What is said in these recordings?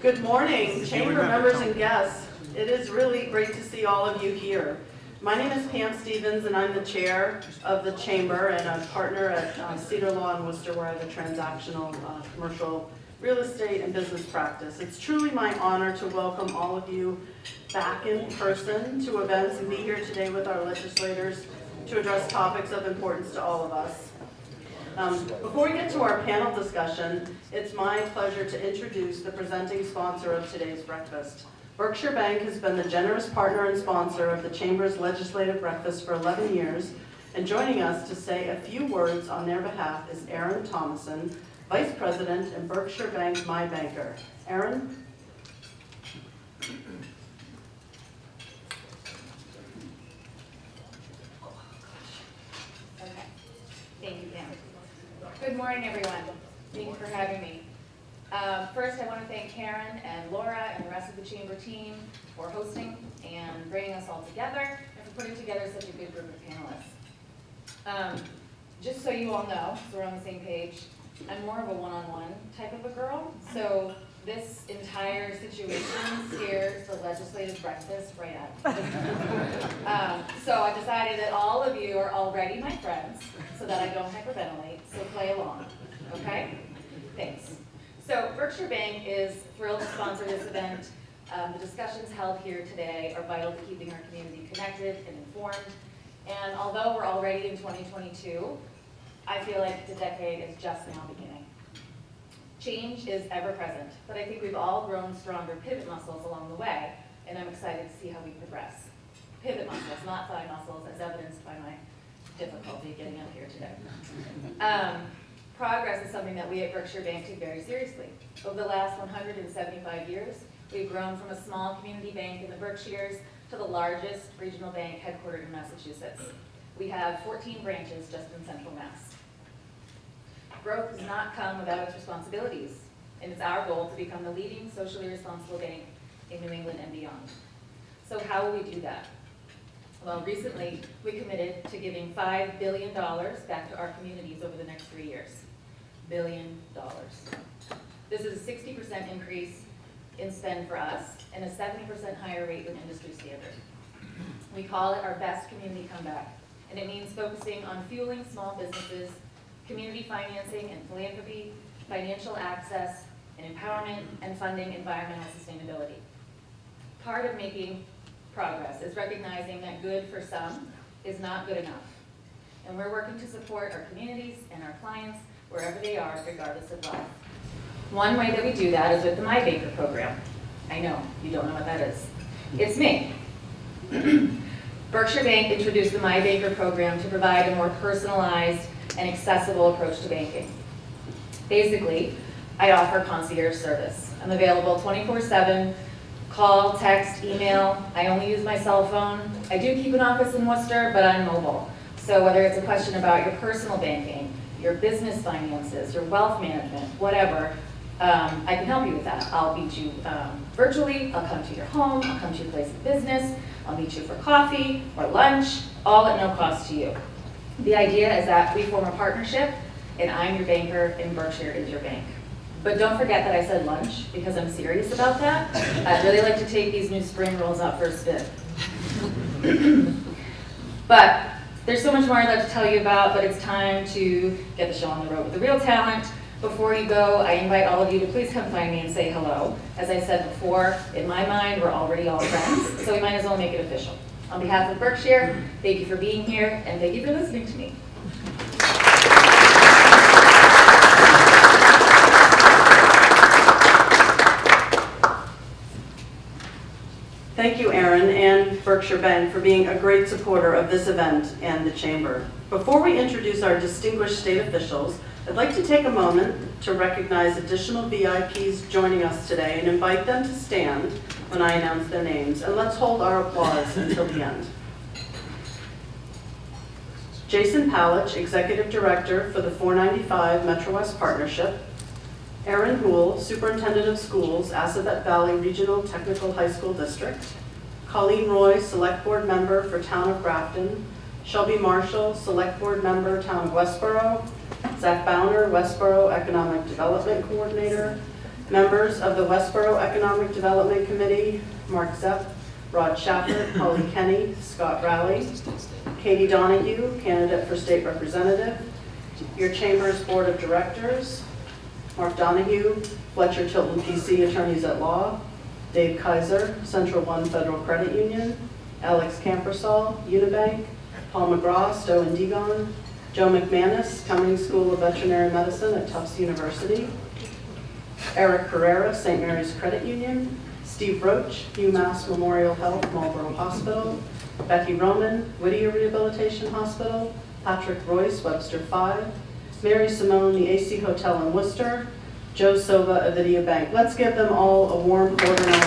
Good morning, chamber members and guests. It is really great to see all of you here. My name is Pam Stevens, and I'm the chair of the chamber and a partner at Cedar Law in Worcester, where I have a transactional commercial real estate and business practice. It's truly my honor to welcome all of you back in person to events and be here today with our legislators to address topics of importance to all of us. Before we get to our panel discussion, it's my pleasure to introduce the presenting sponsor of today's breakfast. Berkshire Bank has been the generous partner and sponsor of the Chamber's legislative breakfast for 11 years, and joining us to say a few words on their behalf is Aaron Thomason, Vice President and Berkshire Bank My Banker. Aaron? Okay. Thank you, Pam. Good morning, everyone. Thank you for having me. First, I want to thank Karen and Laura and the rest of the chamber team for hosting and bringing us all together and for putting together such a good group of panelists. Just so you all know, so we're on the same page, I'm more of a one-on-one type of a girl, so this entire situation scares the legislative breakfast right out. So I decided that all of you are already my friends, so that I don't hyperventilate, so play along, okay? Thanks. So Berkshire Bank is thrilled to sponsor this event. The discussions held here today are vital to keeping our community connected and informed. And although we're already in 2022, I feel like the decade is just now beginning. Change is ever present, but I think we've all grown stronger pivot muscles along the way, and I'm excited to see how we progress. Pivot muscles, not thigh muscles, as evidenced by my difficulty getting up here today. Progress is something that we at Berkshire Bank take very seriously. Over the last 175 years, we've grown from a small community bank in the Berkshires to the largest regional bank headquartered in Massachusetts. We have 14 branches just in central Mass. Growth does not come without its responsibilities, and it's our goal to become the leading socially responsible bank in New England and beyond. So how will we do that? Well, recently, we committed to giving $5 billion back to our communities over the next 3 years. $1 billion. This is a 60% increase in spend for us and a 70% higher rate than industry standard. We call it our best community comeback, and it means focusing on fueling small businesses, community financing and philanthropy, financial access and empowerment, and funding environmental sustainability. Part of making progress is recognizing that good for some is not good enough. And we're working to support our communities and our clients wherever they are, regardless of wealth. One way that we do that is with the My Banker program. I know, you don't know what that is. It's me. Berkshire Bank introduced the My Banker program to provide a more personalized and accessible approach to banking. Basically, I offer concierge service. I'm available 24/7, call, text, email. I only use my cell phone. I do keep an office in Worcester, but I'm mobile. So whether it's a question about your personal banking, your business finances, your wealth management, whatever, I can help you with that. I'll meet you virtually, I'll come to your home, I'll come to your place of business, I'll meet you for coffee or lunch, all at no cost to you. The idea is that we form a partnership, and I'm your banker, and Berkshire is your bank. But don't forget that I said lunch, because I'm serious about that. I'd really like to take these new spring rolls out for a spin. But there's so much more I'd like to tell you about, but it's time to get the show on the road with the real talent. Before you go, I invite all of you to please come find me and say hello. As I said before, in my mind, we're already all friends, so we might as well make it official. On behalf of Berkshire, thank you for being here, and thank you for listening to me. Thank you, Aaron and Berkshire Bank, for being a great supporter of this event and the Chamber. Before we introduce our distinguished state officials, I'd like to take a moment to recognize additional VIPs joining us today and invite them to stand when I announce their names. And let's hold our applause until the end. Jason Palich, Executive Director for the 495 Metro West Partnership. Aaron Houle, Superintendent of Schools, Assabet Valley Regional Technical High School District. Colleen Roy, Select Board Member for Town of Grafton. Shelby Marshall, Select Board Member, Town of Westboro. Zach Bowner, Westboro Economic Development Coordinator. Members of the Westboro Economic Development Committee, Mark Zepp, Rod Shafford, Holly Kenny, Scott Rowley, Katie Donahue, candidate for state representative, your Chamber's Board of Directors, Mark Donahue, Fletcher, Tilton, PC, attorneys at law, Dave Kaiser, Central One Federal Credit Union, Alex Campersall, Unibank, Paul McGraw, Stowe and Degon, Joe McManus, Cummings School of Veterinary Medicine at Tufts University, Eric Pereira, St. Mary's Credit Union, Steve Roach, UMass Memorial Health, Marlborough Hospital, Becky Roman, Whittier Rehabilitation Hospital, Patrick Royce, Webster 5, Mary Simone, the AC Hotel in Worcester, Joe Sova, Avidia Bank. Let's give them all a warm quarter round.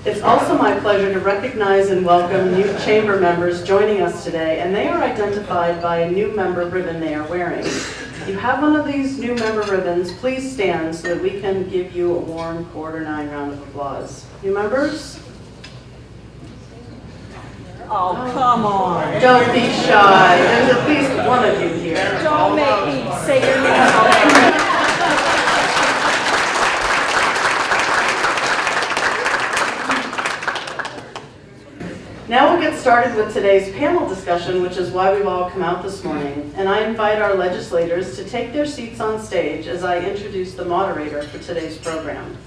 It's also my pleasure to recognize and welcome new chamber members joining us today, and they are identified by a new member ribbon they are wearing. If you have one of these new member ribbons, please stand so that we can give you a warm quarter 9 round of applause. New members? Oh, come on. Don't be shy. There's at least one of you here. Don't make me say your name. Now we'll get started with today's panel discussion, which is why we've all come out this morning. And I invite our legislators to take their seats on stage as I introduce the moderator for today's program.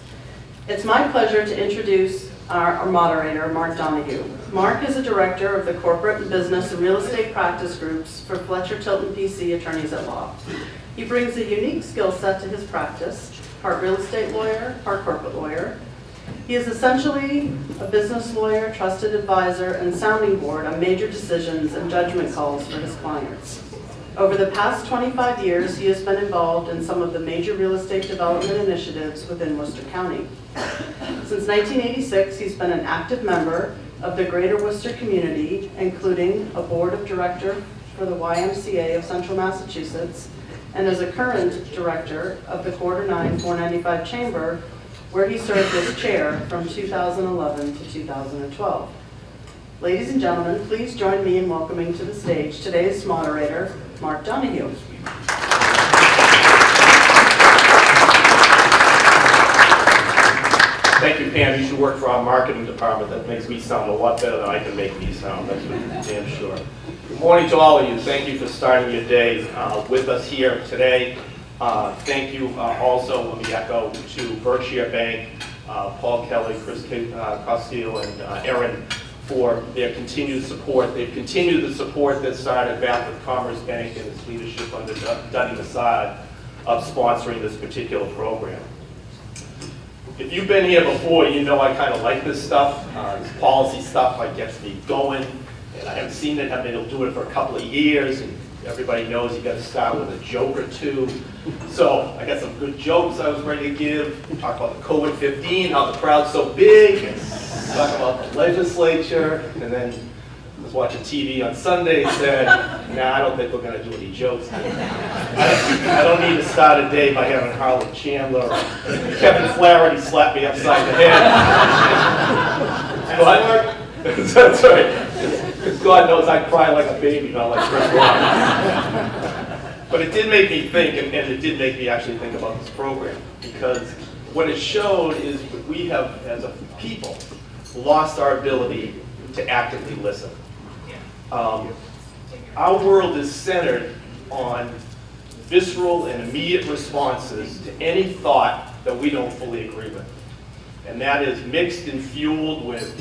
It's my pleasure to introduce our moderator, Mark Donahue. Mark is a director of the corporate and business and real estate practice groups for Fletcher, Tilton, PC, attorneys at law. He brings a unique skill set to his practice, part real estate lawyer, part corporate lawyer. He is essentially a business lawyer, trusted advisor, and sounding board on major decisions and judgment calls for his clients. Over the past 25 years, he has been involved in some of the major real estate development initiatives within Worcester County. Since 1986, he's been an active member of the Greater Worcester community, including a board of director for the YMCA of Central Massachusetts, and as a current director of the Quarter 9 495 Chamber, where he served as chair from 2011 to 2012. Ladies and gentlemen, please join me in welcoming to the stage today's moderator, Mark Donahue. Thank you, Pam. You should work for our marketing department. That makes me sound a lot better than I can make me sound. That's for damn sure. Good morning to all of you. Thank you for starting your day with us here today. Thank you also, let me echo, to Berkshire Bank, Paul Kelly, Chris Costile, and Erin for their continued support. They've continued the support that started back with Commerce Bank and its leadership under Duddy Massad of sponsoring this particular program. If you've been here before, you know I kind of like this stuff. This policy stuff like gets me going, and I haven't seen it. I've been able to do it for a couple of years, and everybody knows you got to start with a joke or two. So I got some good jokes I was ready to give. Talk about the COVID-15, how the crowd's so big, and talk about the legislature. And then I was watching TV on Sunday and said, nah, I don't think we're going to do any jokes. I don't need to start a day by having Harlan Chandler or Kevin Flaherty slap me upside the head. But, that's right. Because God knows I cry like a baby, not like Chris Rock. But it did make me think, and it did make me actually think about this program, because what it showed is we have, as a people, lost our ability to actively listen. Our world is centered on visceral and immediate responses to any thought that we don't fully agree with. And that is mixed and fueled with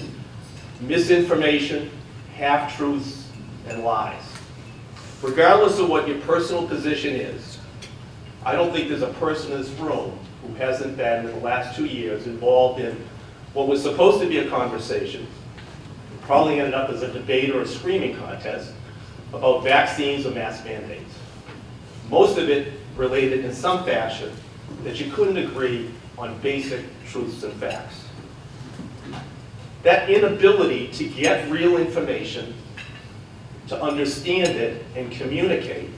misinformation, half-truths, and lies. Regardless of what your personal position is, I don't think there's a person in this room who hasn't been, in the last 2 years, involved in what was supposed to be a conversation, probably ended up as a debate or a screaming contest, about vaccines or mask mandates. Most of it related in some fashion that you couldn't agree on basic truths and facts. That inability to get real information, to understand it and communicate,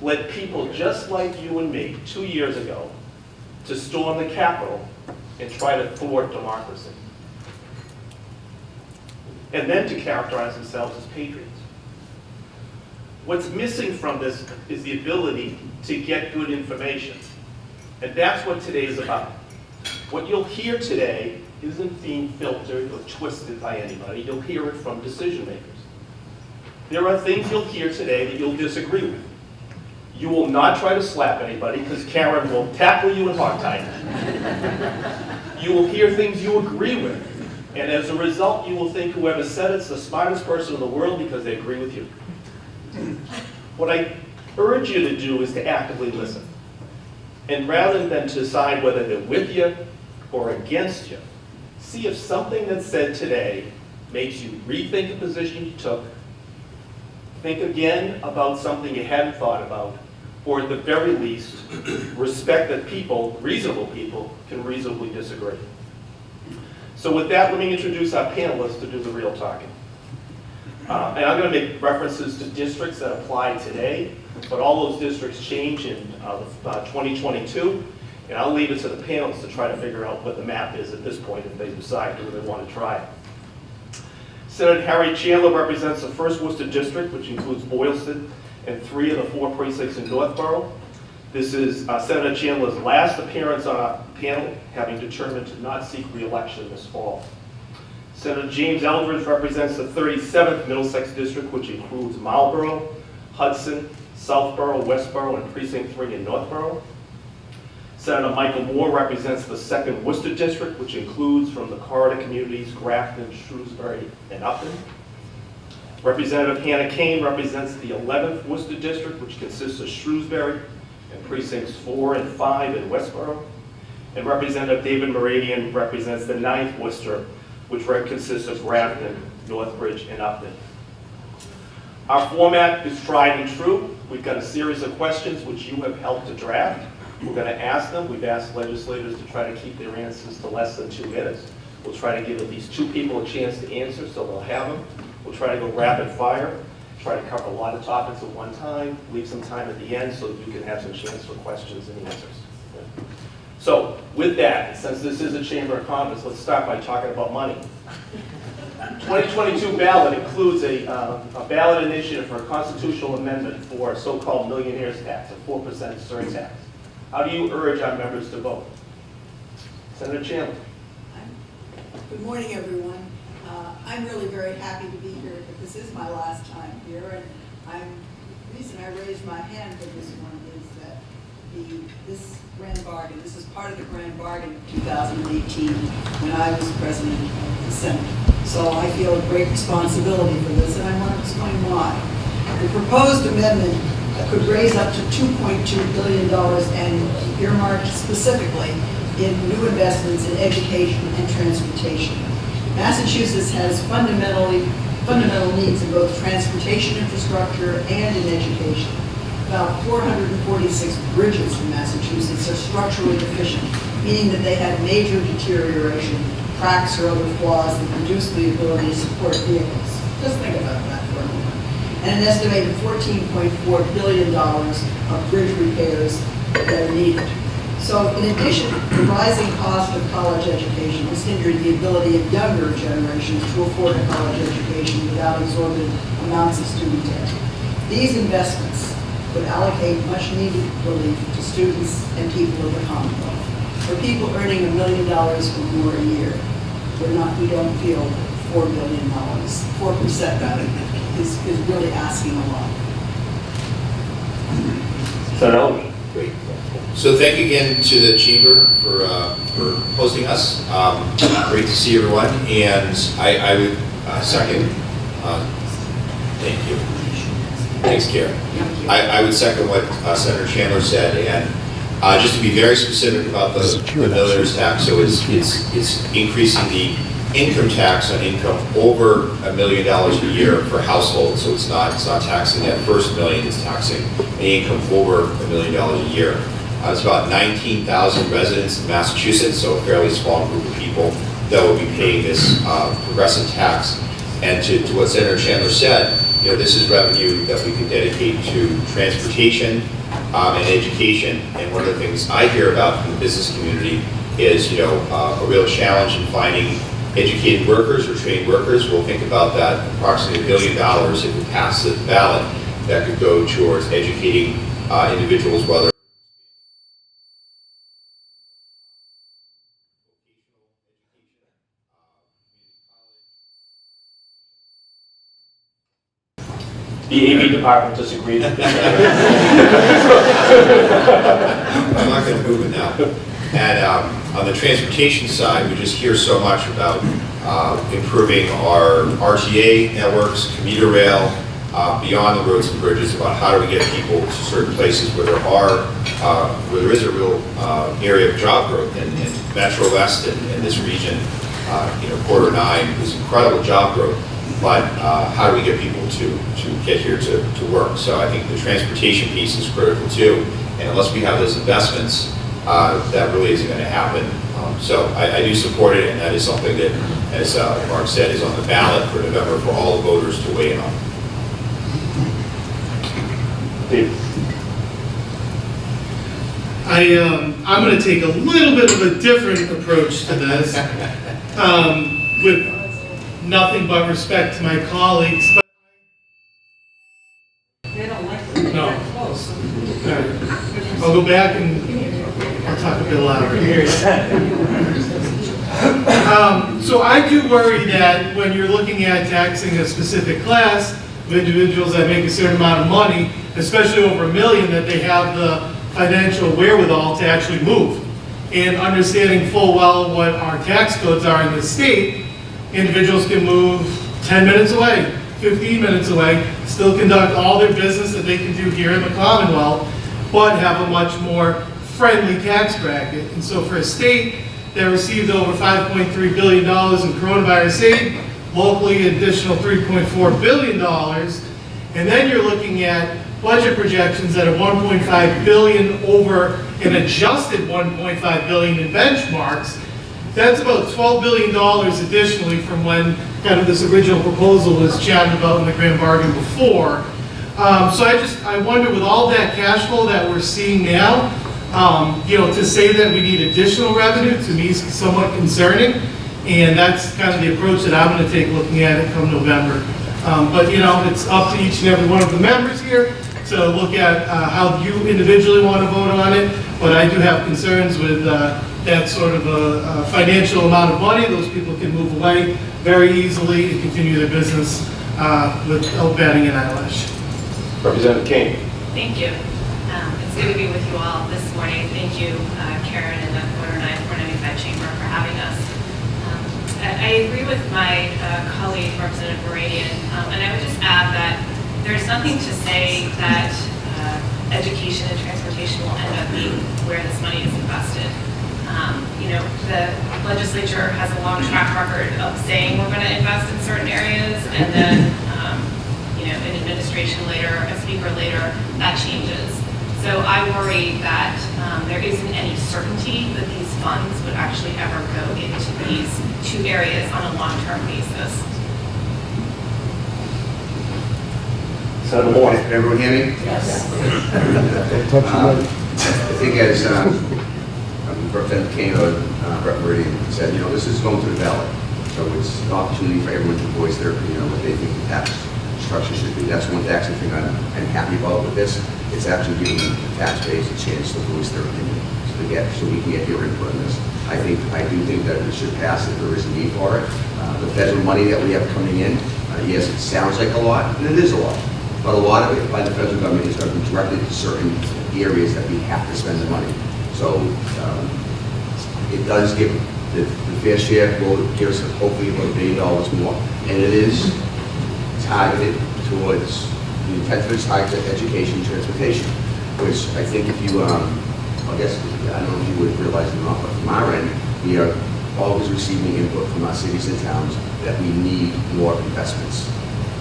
led people just like you and me 2 years ago to storm the Capitol and try to thwart democracy. And then to characterize themselves as patriots. What's missing from this is the ability to get good information. And that's what today is about. What you'll hear today isn't being filtered or twisted by anybody. You'll hear it from decision makers. There are things you'll hear today that you'll disagree with. You will not try to slap anybody because Karen will tackle you and hogtie you. You will hear things you agree with. And as a result, you will think whoever said it's the smartest person in the world because they agree with you. What I urge you to do is to actively listen. And rather than to decide whether they're with you or against you, see if something that's said today makes you rethink a position you took, think again about something you hadn't thought about, or at the very least, respect that people, reasonable people, can reasonably disagree. So with that, let me introduce our panelists to do the real talking. And I'm going to make references to districts that apply today, but all those districts change in 2022, and I'll leave it to the panelists to try to figure out what the map is at this point if they decide who they want to try it. Senator Harriette Chandler represents the 1st Worcester District, which includes Boylston and 3 of the 4 precincts in Northborough. This is Senator Chandler's last appearance on our panel, having determined to not seek re-election this fall. Senator James Eldridge represents the 37th Middlesex District, which includes Marlborough, Hudson, Southborough, Westborough, and Precinct 3 in Northborough. Senator Michael Moore represents the 2nd Worcester District, which includes from the corridor communities Grafton, Shrewsbury, and Upton. Representative Hannah Kane represents the 11th Worcester District, which consists of Shrewsbury and precincts 4 and 5 in Westborough. And Representative David Muradian represents the 9th Worcester, which consists of Grafton, Northbridge, and Upton. Our format is tried and true. We've got a series of questions which you have helped to draft. We're going to ask them. We've asked legislators to try to keep their answers to less than 2 minutes. We'll try to give at least 2 people a chance to answer, so they'll have them. We'll try to go rapid fire, try to cover a lot of topics at one time, leave some time at the end so that you can have some chance for questions and answers. So with that, since this is a Chamber of Commerce, let's start by talking about money. 2022 ballot includes a ballot initiative for a constitutional amendment for a so-called millionaires tax, a 4% surtax. How do you urge our members to vote? Senator Chandler. Good morning, everyone. I'm really very happy to be here, but this is my last time here, and the reason I raised my hand for this one is that this grand bargain, this is part of the grand bargain of 2018 when I was president of the Senate. So I feel a great responsibility for this, and I want to explain why. The proposed amendment could raise up to $2.2 billion annually, earmarked specifically in new investments in education and transportation. Massachusetts has fundamental needs in both transportation infrastructure and in education. About 446 bridges in Massachusetts are structurally deficient, meaning that they have major deterioration, cracks or other flaws that reduce the ability to support vehicles. Just think about that for a moment. And an estimated $14.4 billion of bridge repairs that are needed. So in addition, the rising cost of college education has hindered the ability of younger generations to afford a college education without exorbitant amounts of student debt. These investments would allocate much needed relief to students and people of the Commonwealth. For people earning $1 million or more a year, we don't feel $4 billion, 4% rather, is really asking a lot. Senator. Great. So thank you again to the Chamber for hosting us. Great to see everyone, and I would second. Thank you. Thanks, Karen. I would second what Senator Chandler said, and just to be very specific about the millionaire's tax. So it's increasing the income tax on income over $1 million a year for households. So it's not taxing that first million. It's taxing any income over $1 million a year. It's about 19,000 residents in Massachusetts, so a fairly small group of people that will be paying this progressive tax. And to what Senator Chandler said, this is revenue that we can dedicate to transportation and education. And one of the things I hear about from the business community is, a real challenge in finding educated workers or trained workers. We'll think about that approximately $1 billion if we pass the ballot. that could go towards educating individuals, whether The AV department disagrees with this. I'm not going to move it now. And on the transportation side, we just hear so much about improving our RTA networks, commuter rail, beyond the roads and bridges, about how do we get people to certain places where there is a real area of job growth in Metro West and this region. Quarter 9 is incredible job growth, but how do we get people to get here to work? So I think the transportation piece is critical too, and unless we have those investments, that really isn't going to happen. So I do support it, and that is something that, as Mark said, is on the ballot for November for all the voters to weigh in on. Dave. I'm going to take a little bit of a different approach to this, with nothing but respect to my colleagues. But They don't like it. no, They're close. I'll go back and I'll talk a bit louder. So I do worry that when you're looking at taxing a specific class of individuals that make a certain amount of money, especially over $1 million, that they have the financial wherewithal to actually move. And understanding full well what our tax codes are in the state, individuals can move 10 minutes away, 15 minutes away, still conduct all their business that they can do here in the Commonwealth, but have a much more friendly tax bracket. And so for a state that received over $5.3 billion in coronavirus aid, locally an additional $3.4 billion, and then you're looking at budget projections that are $1.5 billion over an adjusted $1.5 billion in benchmarks, that's about $12 billion additionally from when kind of this original proposal was chatted about in the grand bargain before. So I wonder, with all that cash flow that we're seeing now, to say that we need additional revenue, to me is somewhat concerning, and that's kind of the approach that I'm going to take looking at it come November. But it's up to each and every one of the members here to look at how you individually want to vote on it, but I do have concerns with that sort of a financial amount of money. Those people can move away very easily and continue their business without batting an eyelash. Representative Kane. Thank you. It's good to be with you all this morning. Thank you, Karen and the Quarter 9 495 Chamber for having us. I agree with my colleague, Representative Muradian, and I would just add that there's nothing to say that education and transportation will end up being where this money is invested. The legislature has a long track record of saying we're going to invest in certain areas, and then, an administration later, a speaker later, that changes. So I worry that there isn't any certainty that these funds would actually ever go into these two areas on a long-term basis. Senator Moore. Can everyone hear me? Yes. I think as Representative Kane or Rep. Muradian said, this is going to the ballot. So it's an opportunity for everyone to voice their opinion on what they think the tax structure should be. That's one taxing thing I'm happy about with this. It's actually giving the taxpayers a chance to voice their opinion so we can get your input on this. I do think that it should pass if there is a need for it. The federal money that we have coming in, yes, it sounds like a lot, and it is a lot. But a lot of it by the federal government is going to be directed to certain areas that we have to spend the money. So it does give the fair share, will give us hopefully about $1 billion more. And it is targeted towards, the intent of it's targeted to education and transportation, which I think if you, I guess, I don't know if you would realize it or not, but from our end, we are always receiving input from our cities and towns that we need more investments.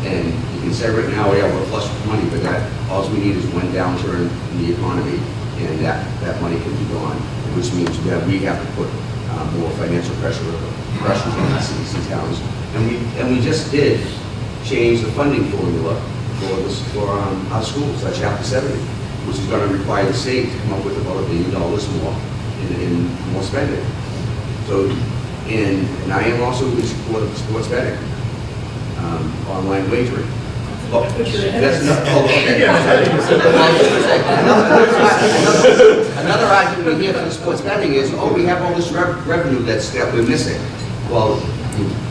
And you can say right now, yeah, we're flush with money, but all we need is one downturn in the economy, and that money can be gone, which means that we have to put more financial pressures on our cities and towns. And we just did change the funding formula for our schools, our Chapter 70, which is going to require the state to come up with about $1 billion more in more spending. So, and I am also in support of sports betting, online wagering. Well, Put your head that's in. not, oh, okay. Another argument we hear for the sports betting is, oh, we have all this revenue that we're missing. Well,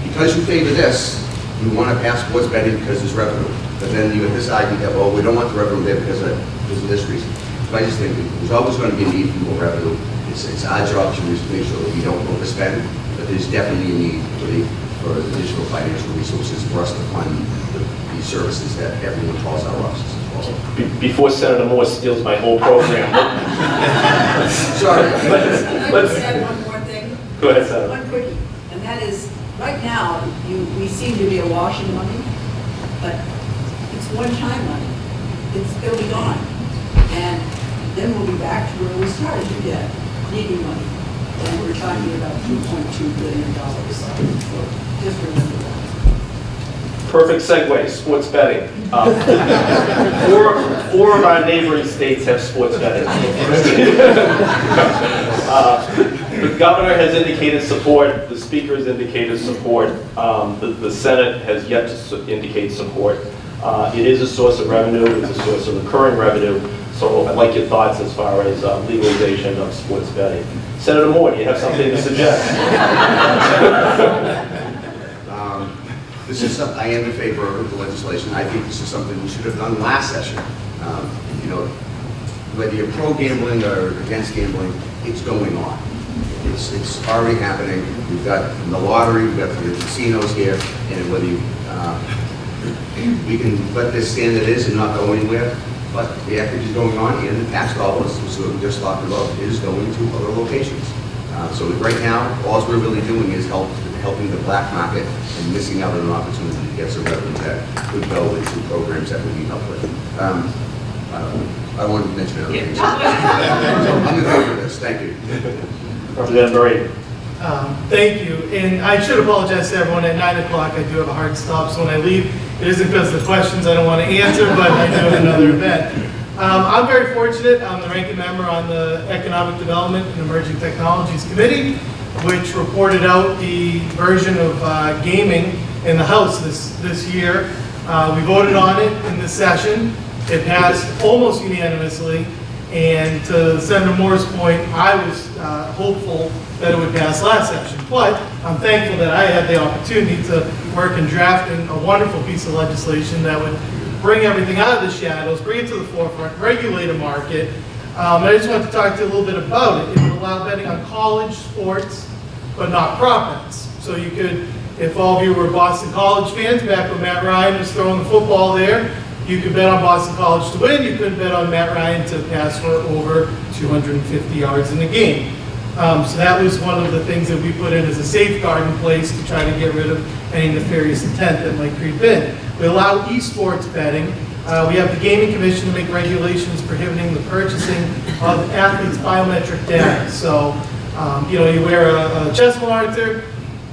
because you favor this, you want to pass sports betting because there's revenue. But then you have this argument that, well, we don't want the revenue there because of this reason. So I just think there's always going to be a need for more revenue. It's our job to make sure that we don't overspend, but there's definitely a need for additional financial resources for us to fund these services that everyone calls our offices. Before Senator Moore steals my whole program. Sorry. I just add one more thing. Go ahead, Senator. One quickie, and that is, right now, we seem to be awash in money, but it's one-time money. It'll be gone. And then we'll be back to where we started again, needing money. And we're talking about $2.2 billion. So just remember that. Perfect segue, sports betting. Four of our neighboring states have sports betting. The governor has indicated support, the speaker has indicated support, the Senate has yet to indicate support. It is a source of revenue, it's a source of recurring revenue, so I'd like your thoughts as far as legalization of sports betting. Senator Moore, do you have something to suggest? This is something, I am in favor of the legislation. I think this is something we should have done last session. You know, whether you're pro-gambling or against gambling, it's going on. It's already happening. We've got the lottery, we've got the casinos here, and whether you, we can let this stand as it is and not go anywhere, but the activity is going on, and the tax dollars, so we just talked about, is going to other locations. So right now, all we're really doing is helping the black market and missing out on an opportunity to get some revenue that could go into programs that we need help with. I wanted to mention other things. So I'm in favor of this. Thank you. Representative Murray. Thank you, and I should apologize to everyone. At 9 o'clock, I do have a hard stop, so when I leave, it isn't because of the questions I don't want to answer, but I do have another event. I'm very fortunate. I'm the ranking member on the Economic Development and Emerging Technologies Committee, which reported out the version of gaming in the House this year. We voted on it in this session. It passed almost unanimously. And to Senator Moore's point, I was hopeful that it would pass last session. But I'm thankful that I had the opportunity to work in drafting a wonderful piece of legislation that would bring everything out of the shadows, bring it to the forefront, regulate a market. I just want to talk to you a little bit about it. It would allow betting on college sports, but not prop bets. So you could, if all of you were Boston College fans back when Matt Ryan was throwing the football there, you could bet on Boston College to win. You couldn't bet on Matt Ryan to pass for over 250 yards in the game. So that was one of the things that we put in as a safeguard in place to try to get rid of any nefarious intent that might creep in. We allow esports betting. We have the Gaming Commission to make regulations prohibiting the purchasing of athletes' biometric data. So, you know, you wear a chest monitor,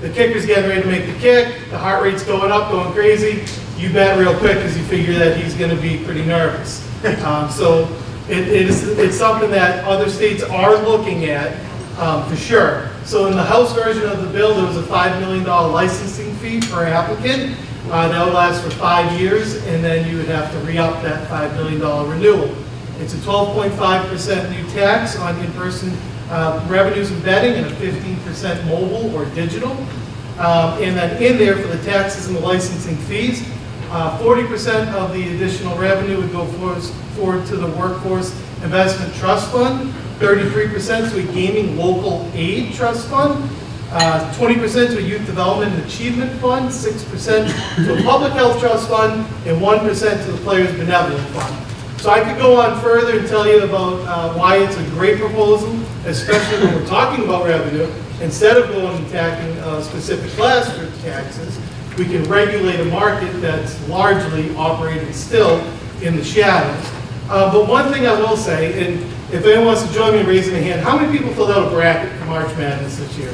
the kicker's getting ready to make the kick, the heart rate's going up, going crazy. You bet real quick because you figure that he's going to be pretty nervous. So it's something that other states are looking at for sure. So in the House version of the bill, there was a $5 million licensing fee per applicant. That would last for 5 years, and then you would have to re-up that $5 million renewal. It's a 12.5% new tax on in-person revenues and betting and a 15% mobile or digital. And then in there for the taxes and the licensing fees, 40% of the additional revenue would go forward to the Workforce Investment Trust Fund, 33% to a Gaming Local Aid Trust Fund, 20% to a Youth Development and Achievement Fund, 6% to a Public Health Trust Fund, and 1% to the Players Benevolent Fund. So I could go on further and tell you about why it's a great proposal, especially when we're talking about revenue. Instead of going and attacking a specific class for taxes, we can regulate a market that's largely operating still in the shadows. But one thing I will say, and if anyone wants to join me in raising a hand, how many people filled out a bracket for March Madness this year?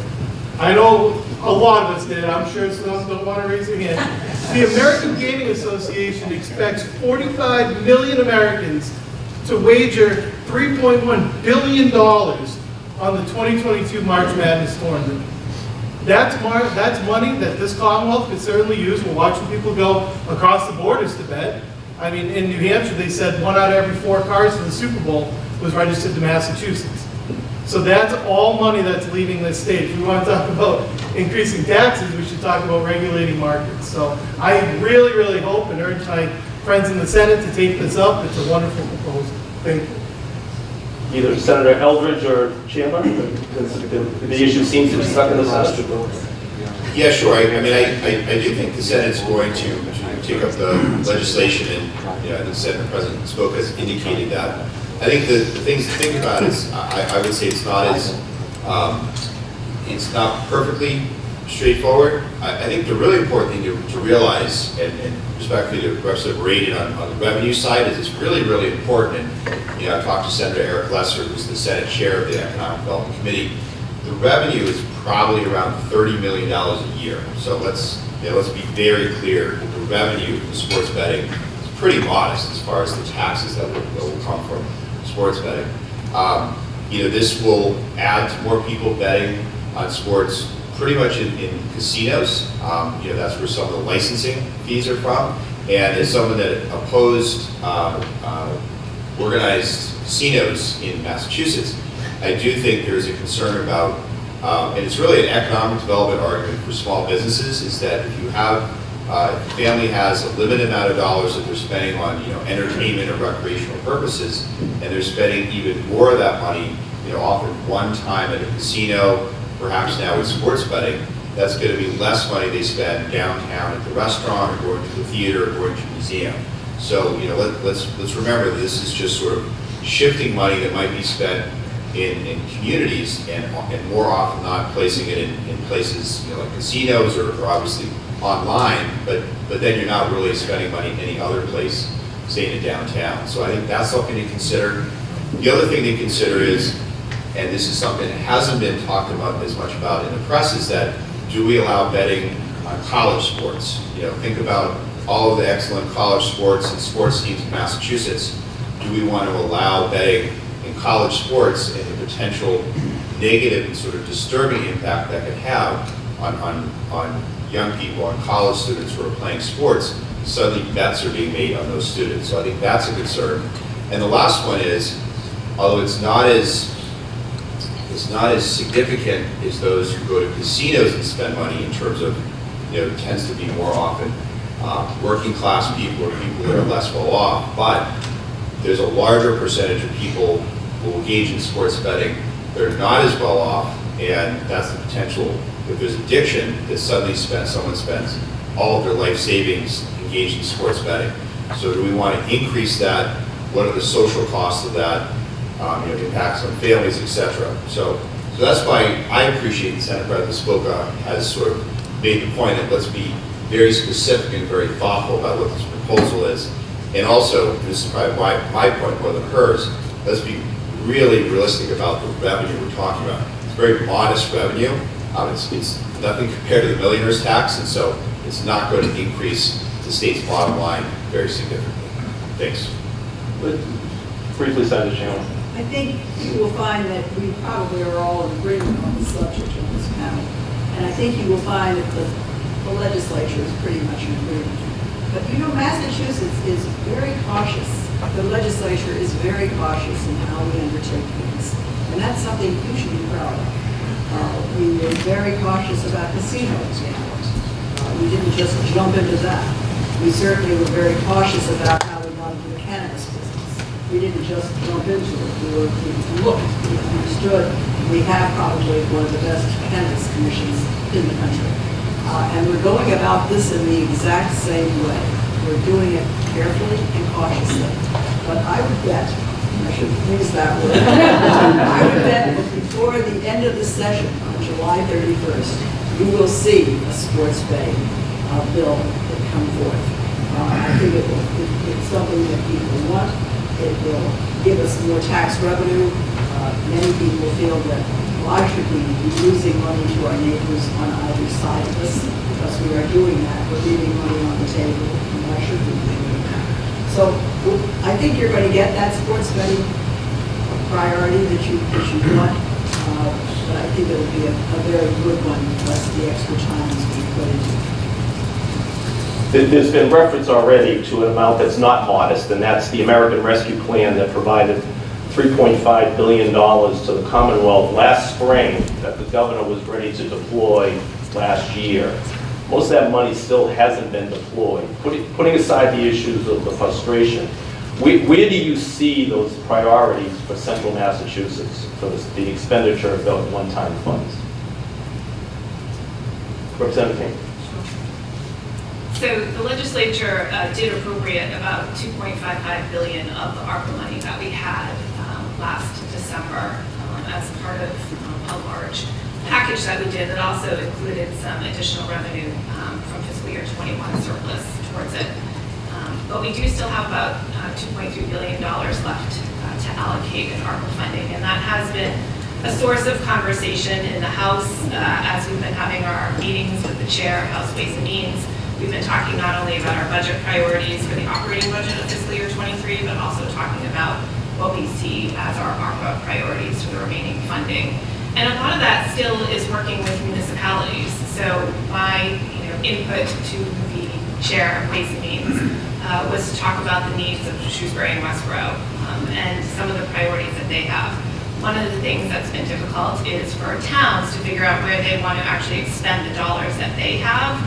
I know a lot of us did. I'm sure some don't want to raise their hand. The American Gaming Association expects 45 million Americans to wager $3.1 billion on the 2022 March Madness tournament. that's money that this Commonwealth could certainly use. We're watching people go across the borders to bet. I mean, in New Hampshire, they said 1 out of every 4 cars for the Super Bowl was registered to Massachusetts. So that's all money that's leaving this state. If we want to talk about increasing taxes, we should talk about regulating markets. So I really, really hope and urge my friends in the Senate to take this up. It's a wonderful proposal. Thank you. Either Senator Eldridge or Chandler, because the issue seems to be stuck in the Senate. Yeah, sure. I mean, I do think the Senate's going to take up the legislation, and the Senate President spoke has indicated that. I think the things to think about is, I would say it's not perfectly straightforward. I think the really important thing to realize, and respectfully to Representative Muradian on the revenue side, is it's really, really important. And I talked to Senator Eric Lesser, who's the Senate Chair of the Economic Development Committee. The revenue is probably around $30 million a year. So let's be very clear that the revenue from sports betting is pretty modest as far as the taxes that will come from sports betting. This will add to more people betting on sports pretty much in casinos. That's where some of the licensing fees are from. And as someone that opposed organized casinos in Massachusetts, I do think there's a concern about, and it's really an economic development argument for small businesses, is that if you have, if a family has a limited amount of dollars that they're spending on, entertainment or recreational purposes, and they're spending even more of that money, often one time at a casino, perhaps now with sports betting, that's going to be less money they spend downtown at the restaurant or going to the theater or going to the museum. So, let's remember this is just sort of shifting money that might be spent in communities and more often not placing it in places like casinos or obviously online, but then you're not really spending money in any other place, say in downtown. So I think that's something to consider. The other thing to consider is, and this is something that hasn't been talked about as much about in the press, is that do we allow betting on college sports? Think about all of the excellent college sports and sports teams in Massachusetts. Do we want to allow betting in college sports and the potential negative and sort of disturbing impact that could have on young people, on college students who are playing sports? Suddenly bets are being made on those students. So I think that's a concern. And the last one is, although it's not as significant as those who go to casinos and spend money in terms of, it tends to be more often working class people or people that are less well off, but there's a larger percentage of people who will engage in sports betting that are not as well off, and that's the potential, if there's addiction, that suddenly someone spends all of their life savings engaged in sports betting. So do we want to increase that? What are the social costs of that? Impacts on families, etc. So that's why I appreciate Senate President Spoka has sort of made the point that let's be very specific and very thoughtful about what this proposal is. And also, this is probably my point more than hers, let's be really realistic about the revenue we're talking about. It's very modest revenue. It's nothing compared to the millionaire's tax, and so it's not going to increase the state's bottom line very significantly. Thanks. Briefly, Senator Chandler. I think you will find that we probably are all in agreement on the subject of this panel. And I think you will find that the legislature is pretty much in agreement. But Massachusetts is very cautious. The legislature is very cautious in how we undertake things. And that's something you should be proud of. We were very cautious about casinos. We didn't just jump into that. We certainly were very cautious about how we got into the cannabis business. We didn't just jump into it. We looked, we understood. We have probably one of the best cannabis commissions in the country. And we're going about this in the exact same way. We're doing it carefully and cautiously. But I would bet, I should use that word, I would bet that before the end of the session on July 31st, you will see a sports betting bill that come forth. I think it's something that people want. It will give us more tax revenue. Many people feel that why should we be losing money to our neighbors on either side of us? Because we are doing that. We're leaving money on the table. And why should we be doing that? So I think you're going to get that sports betting priority that you want. But I think it'll be a very good one because the extra time is being put into. There's been reference already to an amount that's not modest, and that's the American Rescue Plan that provided $3.5 billion to the Commonwealth last spring that the governor was ready to deploy last year. Most of that money still hasn't been deployed. Putting aside the issues of the frustration, where do you see those priorities for central Massachusetts for the expenditure of those one-time funds? Representative Kane. So the legislature did appropriate about $2.55 billion of the ARPA money that we had last December as part of a large package that we did that also included some additional revenue from fiscal year 21 surplus towards it. But we do still have about $2.3 billion left to allocate in ARPA funding, and that has been a source of conversation in the House as we've been having our meetings with the chair of House Ways and Means. We've been talking not only about our budget priorities for the operating budget of fiscal year 23, but also talking about what we see as our ARPA priorities for the remaining funding. And a lot of that still is working with municipalities. So my input to the chair of Ways and Means was to talk about the needs of Shrewsbury and Westboro and some of the priorities that they have. One of the things that's been difficult is for towns to figure out where they want to actually expend the dollars that they have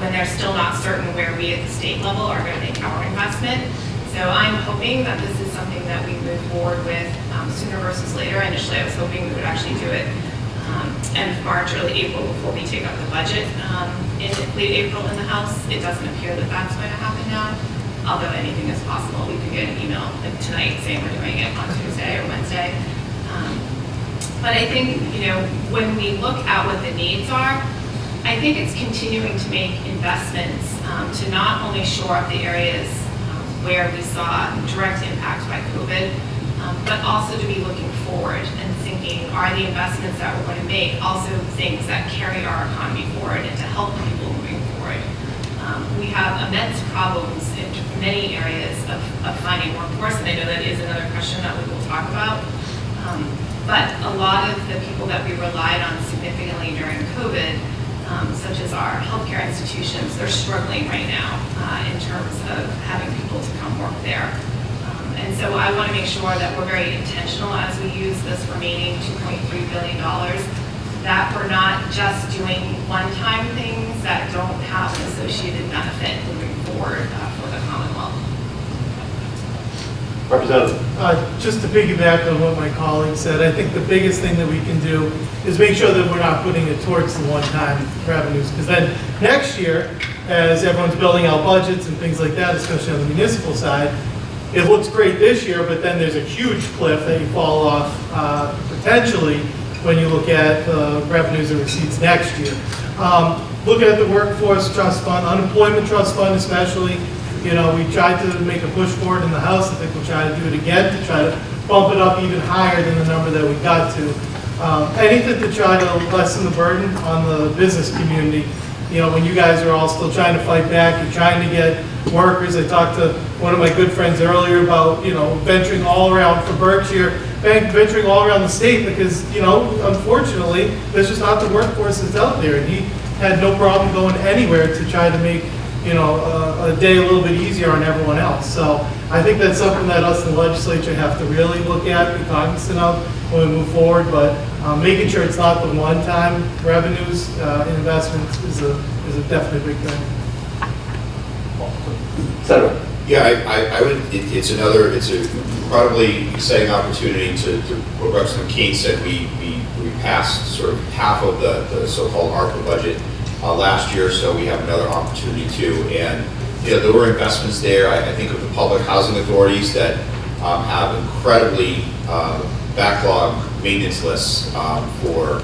when they're still not certain where we at the state level are going to make our investment. So I'm hoping that this is something that we move forward with sooner versus later. Initially, I was hoping we would actually do it end of March, early April before we take up the budget in late April in the House. It doesn't appear that that's going to happen now, although anything is possible. We could get an email like tonight saying we're doing it on Tuesday or Wednesday. But I think, when we look at what the needs are, I think it's continuing to make investments to not only shore up the areas where we saw direct impact by COVID, but also to be looking forward and thinking, are the investments that we're going to make also things that carry our economy forward and to help people moving forward? We have immense problems in many areas of finding workforce, and I know that is another question that we will talk about. But a lot of the people that we relied on significantly during COVID, such as our healthcare institutions, they're struggling right now in terms of having people to come work there. And so I want to make sure that we're very intentional as we use this remaining $2.3 billion, that we're not just doing one-time things that don't have an associated benefit moving forward for the Commonwealth. Representative. Just to piggyback on what my colleague said, I think the biggest thing that we can do is make sure that we're not putting it towards the one-time revenues, because then next year, as everyone's building out budgets and things like that, especially on the municipal side, it looks great this year, but then there's a huge cliff that you fall off potentially when you look at revenues and receipts next year. Looking at the workforce trust fund, unemployment trust fund especially, we tried to make a push for it in the House. I think we'll try to do it again to try to bump it up even higher than the number that we got to. Anything to try to lessen the burden on the business community. When you guys are all still trying to fight back, you're trying to get workers. I talked to one of my good friends earlier about, venturing all around for Berkshire, venturing all around the state because, unfortunately, there's just not the workforce that's out there. And he had no problem going anywhere to try to make, a day a little bit easier on everyone else. So I think that's something that us in the legislature have to really look at, be cognizant of when we move forward. But making sure it's not the one-time revenues and investments is a definitely big thing. Senator. Yeah, I would, it's an incredibly exciting opportunity to what Representative Kane said, we passed sort of half of the so-called ARPA budget last year, so we have another opportunity too. And there were investments there. I think of the public housing authorities that have incredibly backlog maintenance lists for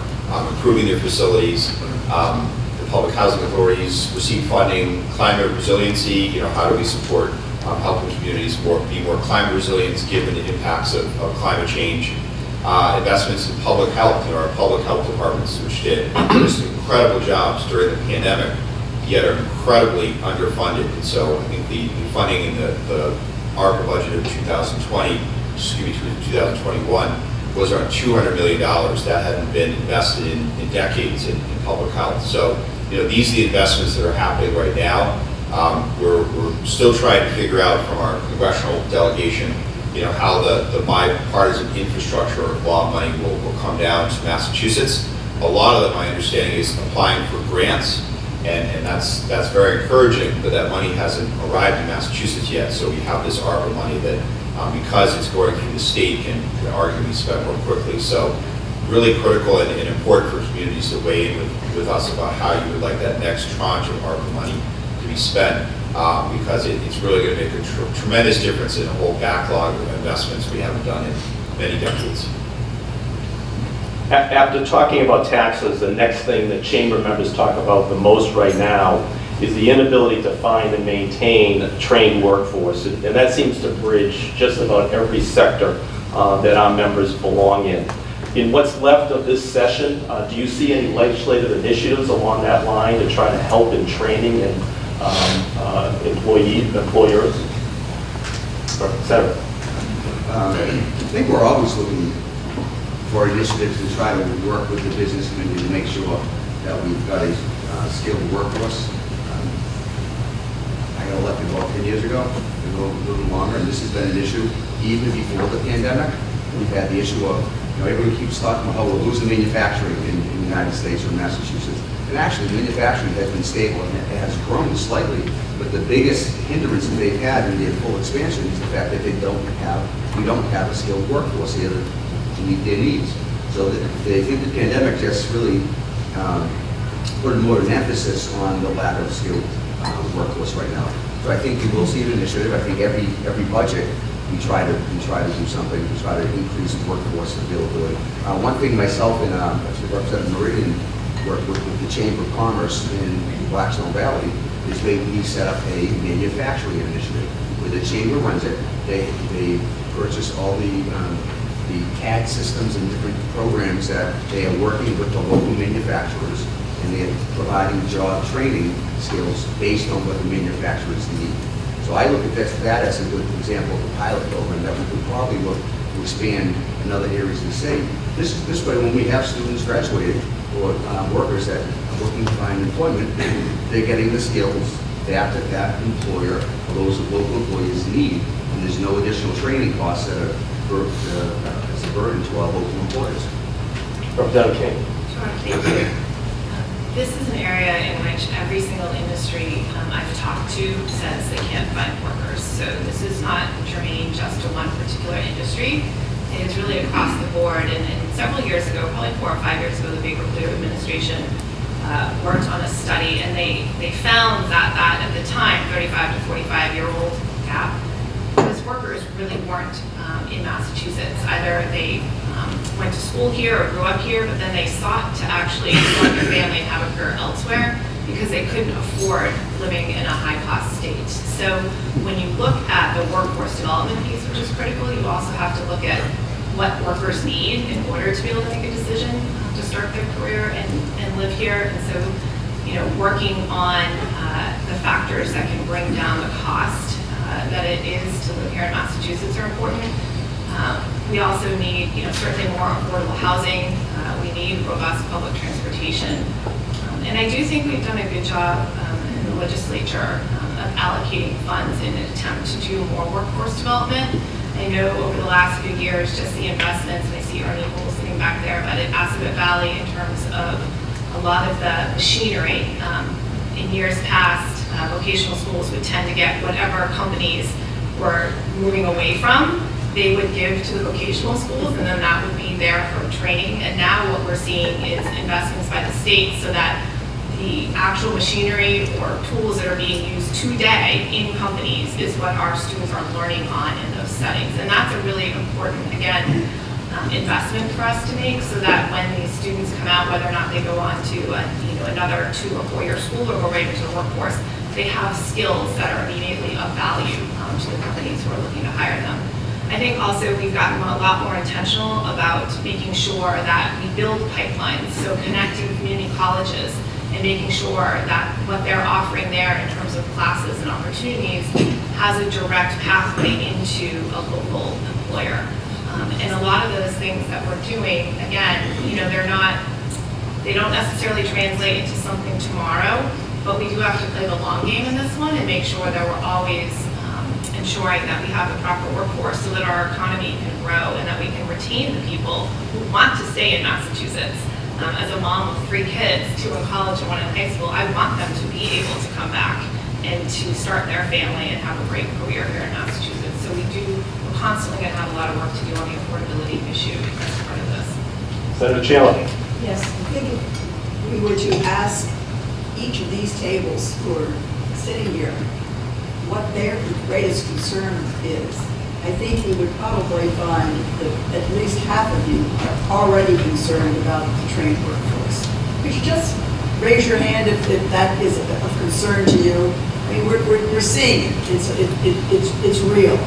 improving their facilities. The public housing authorities receive funding, climate resiliency. How do we support helping communities be more climate resilient given the impacts of climate change? Investments in public health, our public health departments, which did just incredible jobs during the pandemic, yet are incredibly underfunded. And so I think the funding in the ARPA budget of 2021 was around $200 million that hadn't been invested in decades in public health. So, these are the investments that are happening right now. We're still trying to figure out from our congressional delegation, how the bipartisan infrastructure law money will come down to Massachusetts. A lot of it, my understanding, is applying for grants, and that's very encouraging, but that money hasn't arrived in Massachusetts yet. So we have this ARPA money that, because it's going through the state, can arguably spend more quickly. So really critical and important for communities to weigh in with us about how you would like that next tranche of ARPA money to be spent, because it's really going to make a tremendous difference in a whole backlog of investments we haven't done in many decades. After talking about taxes, the next thing that chamber members talk about the most right now is the inability to find and maintain a trained workforce. And that seems to bridge just about every sector that our members belong in. In what's left of this session, do you see any legislative initiatives along that line to try to help in training and employers, et cetera? I think we're always looking for initiatives to try to work with the business community to make sure that we've got a skilled workforce. I got elected about 10 years ago, a little longer, and this has been an issue even before the pandemic. We've had the issue of, everyone keeps talking about how we're losing manufacturing in the United States or Massachusetts. And actually, manufacturing has been stable and it has grown slightly, but the biggest hindrance that they've had in their full expansion is the fact that we don't have a skilled workforce here to meet their needs. So they think the pandemic just really put more of an emphasis on the lack of skilled workforce right now. So I think we will see an initiative. I think every budget we try to do something to try to increase workforce availability. One thing myself and Representative Muradian worked with the Chamber of Commerce in Blackstone Valley is we set up a manufacturing initiative where the chamber runs it. They purchase all the CAD systems and different programs that they are working with the local manufacturers, and they're providing job training skills based on what the manufacturers need. So I look at that as a good example of a pilot program that we could probably look to expand in other areas of the state. This way, when we have students graduating or workers that are looking to find employment, they're getting the skills that employer or those local employees need, and there's no additional training costs that are as a burden to our local employers. Representative Kane. Sure, thank you. This is an area in which every single industry I've talked to says they can't find workers. So this is not germane just to one particular industry. It is really across the board. And several years ago, probably 4 or 5 years ago, the Baker Blue administration worked on a study, and they found that at the time, 35 to 45-year-old gap, those workers really weren't in Massachusetts. Either they went to school here or grew up here, but then they sought to actually start their family and have a career elsewhere because they couldn't afford living in a high-cost state. So when you look at the workforce development piece, which is critical, you also have to look at what workers need in order to be able to make a decision to start their career and live here. And so, working on the factors that can bring down the cost that it is to live here in Massachusetts are important. We also need, certainly more affordable housing. We need robust public transportation. And I do think we've done a good job in the legislature of allocating funds in an attempt to do more workforce development. I know over the last few years, just the investments, and I see Ernie Cole sitting back there, but at Assabet Valley in terms of a lot of the machinery. In years past, vocational schools would tend to get whatever companies were moving away from, they would give to the vocational schools, and then that would be there for training. And now what we're seeing is investments by the state so that the actual machinery or tools that are being used today in companies is what our students are learning on in those settings. And that's a really important, again, investment for us to make so that when these students come out, whether or not they go on to another 2 or 4 year school or go right into the workforce, they have skills that are immediately of value to the companies who are looking to hire them. I think also we've gotten a lot more intentional about making sure that we build pipelines, so connecting community colleges and making sure that what they're offering there in terms of classes and opportunities has a direct pathway into a local employer. And a lot of those things that we're doing, again, you know, they don't necessarily translate into something tomorrow, but we do have to play the long game in this one and make sure that we're always ensuring that we have the proper workforce so that our economy can grow and that we can retain the people who want to stay in Massachusetts. As a mom of 3 kids, 2 in college and 1 in high school, I want them to be able to come back and to start their family and have a great career here in Massachusetts. So we're constantly going to have a lot of work to do on the affordability issue as part of this. Senator Chandler. Yes, I think if we were to ask each of these tables who are sitting here what their greatest concern is, I think we would probably find that at least half of you are already concerned about the trained workforce. Could you just raise your hand if that is of concern to you? I mean, we're seeing it. It's real.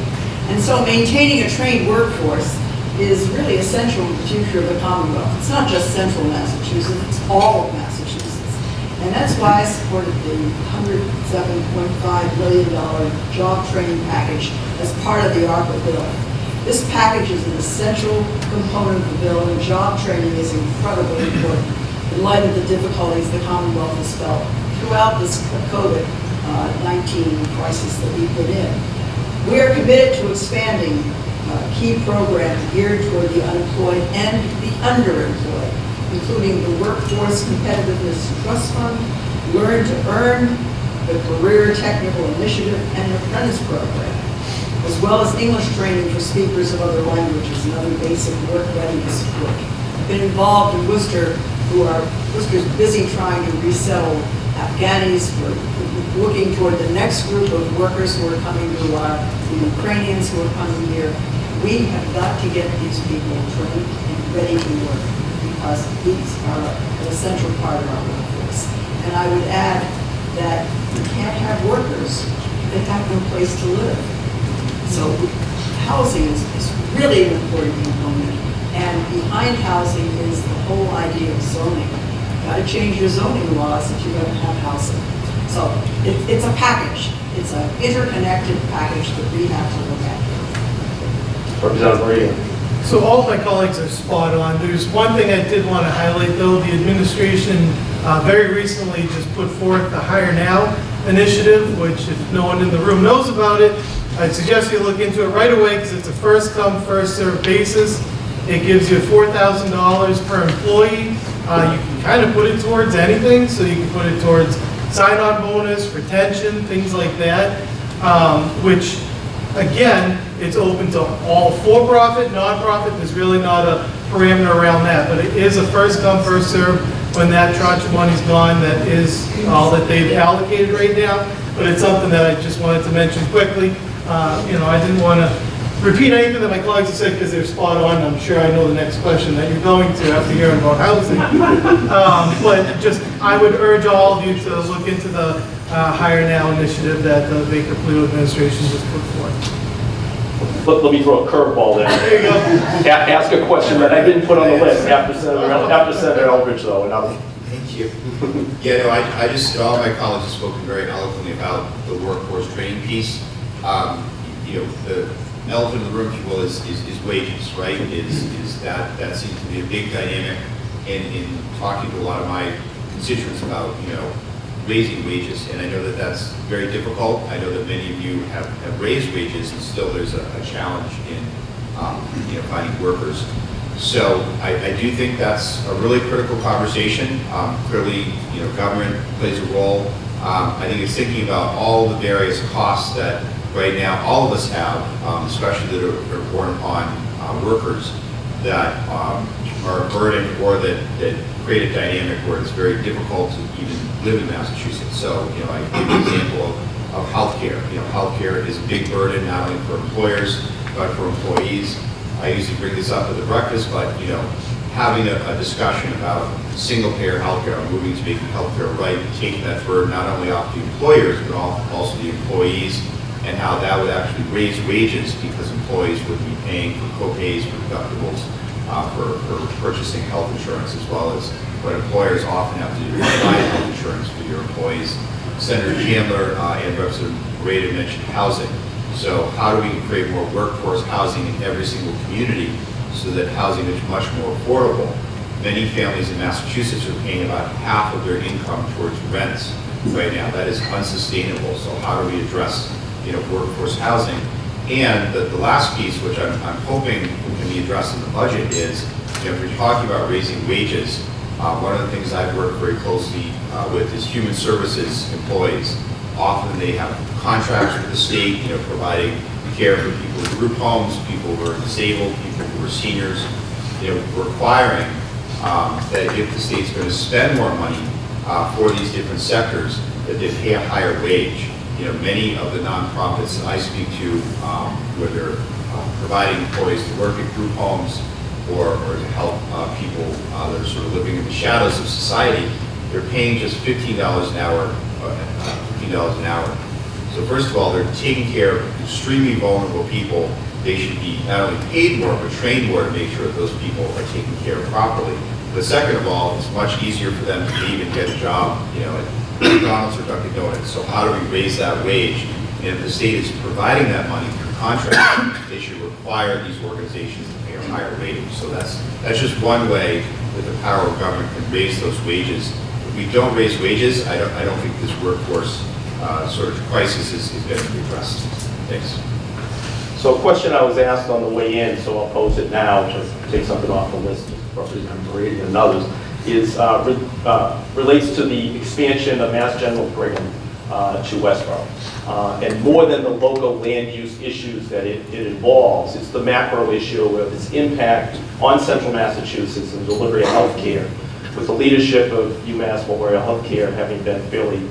And so maintaining a trained workforce is really essential to the future of the Commonwealth. It's not just central Massachusetts, it's all of Massachusetts. And that's why I supported the $107.5 million job training package as part of the ARPA bill. This package is an essential component of the bill, and job training is incredibly important in light of the difficulties the Commonwealth has felt throughout this COVID-19 crisis that we've been in. We are committed to expanding key programs geared toward the unemployed and the underemployed, including the Workforce Competitiveness Trust Fund, Learn to Earn, the Career Technical Initiative, and the Apprentice Program, as well as English training for speakers of other languages and other basic work readiness work. I've been involved in Worcester, Worcester's busy trying to resettle Afghanis. We're looking toward the next group of workers who are coming to the Ukrainians who are coming here. We have got to get these people trained and ready to work because these are an essential part of our workforce. And I would add that you can't have workers if they have no place to live. So housing is really an important component. And behind housing is the whole idea of zoning. You've got to change your zoning laws if you're going to have housing. So it's a package. It's an interconnected package that we have to look at. Representative Muradian. So all of my colleagues are spot on. There's one thing I did want to highlight though. The administration very recently just put forth the Hire Now initiative, which if no one in the room knows about it, I'd suggest you look into it right away because it's a first come, first served basis. It gives you $4,000 per employee. You can kind of put it towards anything. So you can put it towards sign-on bonus, retention, things like that, which again, it's open to all for-profit, non-profit. There's really not a parameter around that, but it is a first-come, first-served. When that tranche of money's gone, that is all that they've allocated right now. But it's something that I just wanted to mention quickly. You know, I didn't want to repeat anything that my colleagues have said because they're spot on. I'm sure I know the next question that you're going to after hearing about housing. But just, I would urge all of you to look into the Hire Now initiative that the Baker-Polito administration just put forth. Let me throw a curveball there. There you go. Ask a question that I didn't put on the list after Senator Eldridge, though. And Thank you. Yeah, no, I just, all my colleagues have spoken very eloquently about the workforce training piece. You know, the elephant in the room, if you will, is wages, right? Is that seems to be a big dynamic. And in talking to a lot of my constituents about, you know, raising wages, and I know that that's very difficult. I know that many of you have raised wages, and still there's a challenge in you know, finding workers. So I do think that's a really critical conversation. Clearly, you know, government plays a role. I think it's thinking about all the various costs that right now all of us have, especially that are borne upon workers that are a burden or that create a dynamic where it's very difficult to even live in Massachusetts. So, you know, I give an example of healthcare. You know, healthcare is a big burden not only for employers but for employees. I usually bring this up at the breakfast, but you know, having a discussion about single-payer healthcare, moving to making healthcare right, taking that burden not only off the employers but also the employees, and how that would actually raise wages because employees would be paying for co-pays, for deductibles, for purchasing health insurance, as well as what employers often have to do to provide health insurance for your employees. Senator Chandler and Representative Moderator mentioned housing. So how do we create more workforce housing in every single community so that housing is much more affordable? Many families in Massachusetts are paying about half of their income towards rents right now. That is unsustainable. So how do we address, workforce housing? And the last piece, which I'm hoping can be addressed in the budget, is, if we're talking about raising wages, one of the things I've worked very closely with is human services employees. Often they have contracts with the state, providing care for people in group homes, people who are disabled, people who are seniors, requiring that if the state's going to spend more money for these different sectors, that they pay a higher wage. Many of the nonprofits that I speak to, where they're providing employees to work in group homes or to help people that are sort of living in the shadows of society, they're paying just $15 an hour, $15 an hour. So first of all, they're taking care of extremely vulnerable people. They should be not only paid more, but trained more to make sure that those people are taken care of properly. But second of all, it's much easier for them to leave and get a job, at McDonald's or Dunkin' Donuts. So how do we raise that wage? And if the state is providing that money through contract, they should require these organizations to pay a higher wage. So that's just one way that the power of government can raise those wages. If we don't raise wages, I don't think this workforce sort of crisis is going to be addressed. Thanks. So a question I was asked on the way in, so I'll pose it now to take something off the list, Representative Muradian and others, is relates to the expansion of Mass General Brigham to Westboro. And more than the local land use issues that it involves, it's the macro issue of its impact on central Massachusetts and delivery of health care, with the leadership of UMass Memorial Healthcare having been fairly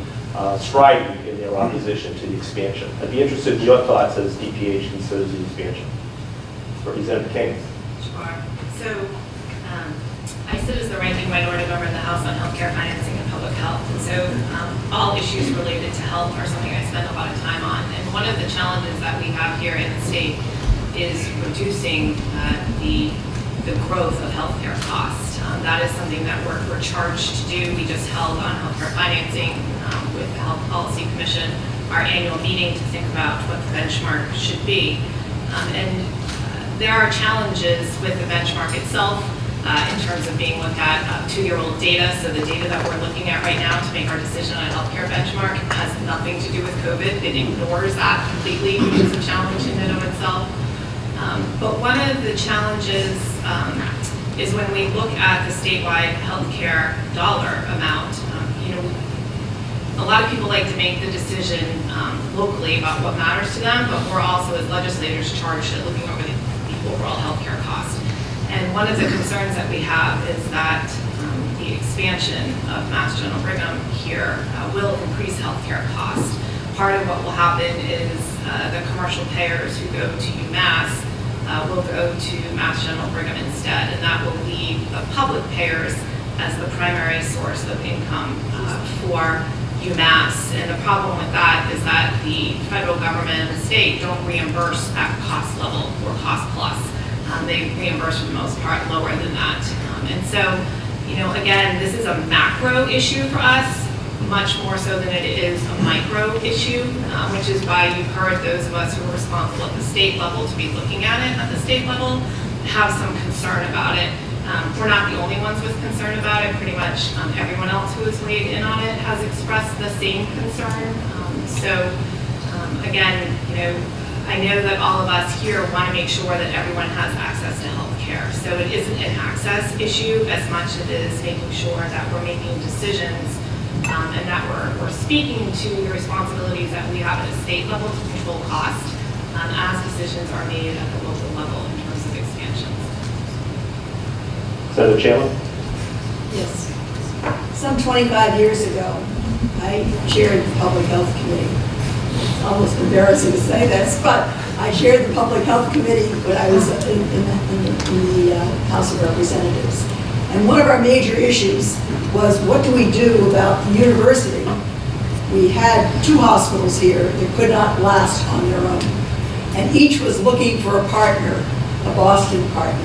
strident in their opposition to the expansion. I'd be interested in your thoughts as DPH considers the expansion. Representative Kane. Sure. So I sit as the ranking minority member in the House on healthcare financing and public health. And so all issues related to health are something I spend a lot of time on. And one of the challenges that we have here in the state is reducing the growth of healthcare costs. That is something that we're charged to do. We just held on healthcare financing with the Health Policy Commission our annual meeting to think about what the benchmark should be. And there are challenges with the benchmark itself in terms of being looked at 2-year-old data. So the data that we're looking at right now to make our decision on a healthcare benchmark has nothing to do with COVID. It ignores that completely, which is a challenge in and of itself. But one of the challenges is when we look at the statewide healthcare dollar amount. A lot of people like to make the decision locally about what matters to them, but we're also, as legislators, charged at looking over the overall healthcare cost. And one of the concerns that we have is that the expansion of Mass General Brigham here will increase healthcare costs. Part of what will happen is the commercial payers who go to UMass will go to Mass General Brigham instead, and that will leave the public payers as the primary source of income for UMass. And the problem with that is that the federal government and the state don't reimburse at cost level or cost plus. They reimburse for the most part lower than that. And so, again, this is a macro issue for us, much more so than it is a micro issue, which is why you've heard those of us who are responsible at the state level to be looking at it at the state level have some concern about it. We're not the only ones with concern about it. Pretty much everyone else who has weighed in on it has expressed the same concern. Again, I know that all of us here want to make sure that everyone has access to health care. So it isn't an access issue as much as it is making sure that we're making decisions and that we're speaking to the responsibilities that we have at a state level to control cost as decisions are made at the local level in terms of expansions. Senator Chandler. Yes. Some 25 years ago, I chaired the Public Health Committee. It's almost embarrassing to say this, but I chaired the Public Health Committee when I was in the House of Representatives. And one of our major issues was, what do we do about the university? We had 2 hospitals here that could not last on their own. And each was looking for a partner, a Boston partner,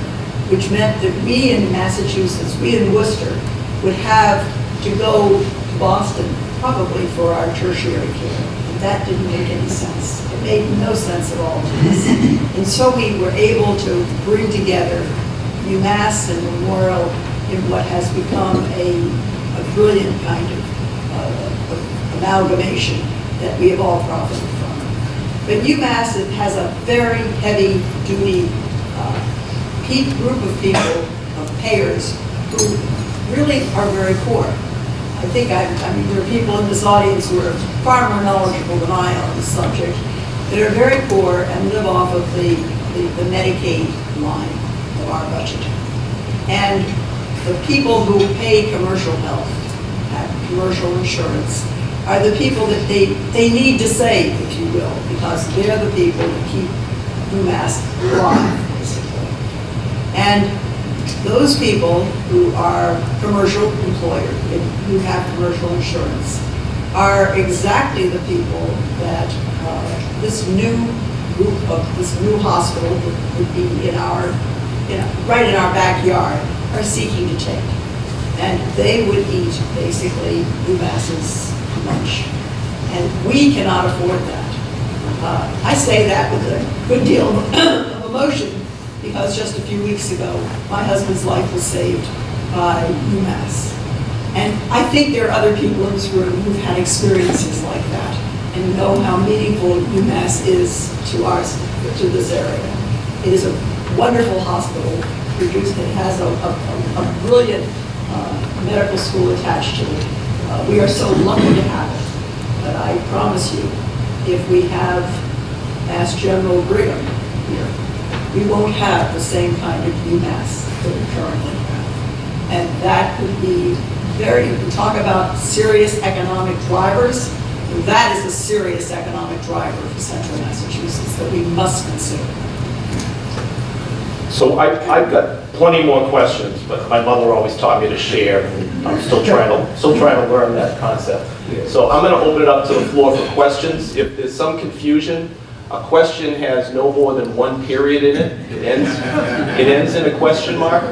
which meant that we in Massachusetts, we in Worcester, would have to go to Boston probably for our tertiary care. that didn't make any sense. It made no sense at all to us. And so we were able to bring together UMass and Memorial in what has become a brilliant kind of amalgamation that we have all profited from. But UMass has a very heavy-duty group of people, of payers, who really are very poor. I think, I mean, there are people in this audience who are far more knowledgeable than I on this subject, that are very poor and live off of the Medicaid line of our budget. And the people who pay commercial health, have commercial insurance, are the people that they need to save, if you will, because they're the people that keep UMass alive, basically. And those people who are commercial employers, who have commercial insurance, are exactly the people that this new group of this new hospital would be right in our backyard, are seeking to take. And they would eat basically UMass's lunch. And we cannot afford that. I say that with a good deal of emotion, because just a few weeks ago, my husband's life was saved by UMass. And I think there are other people in this room who've had experiences like that and know how meaningful UMass is to this area. It is a wonderful hospital. It has a brilliant medical school attached to it. We are so lucky to have it. But I promise you, if we have Mass General Brigham here, we won't have the same kind of UMass that we currently have. And that would be we talk about serious economic drivers. That is a serious economic driver for central Massachusetts that we must consider. So I've got plenty more questions, but my mother always taught me to share, and I'm still trying to learn that concept. So I'm going to open it up to the floor for questions. If there's some confusion, a question has no more than one period in it. It ends in a question mark.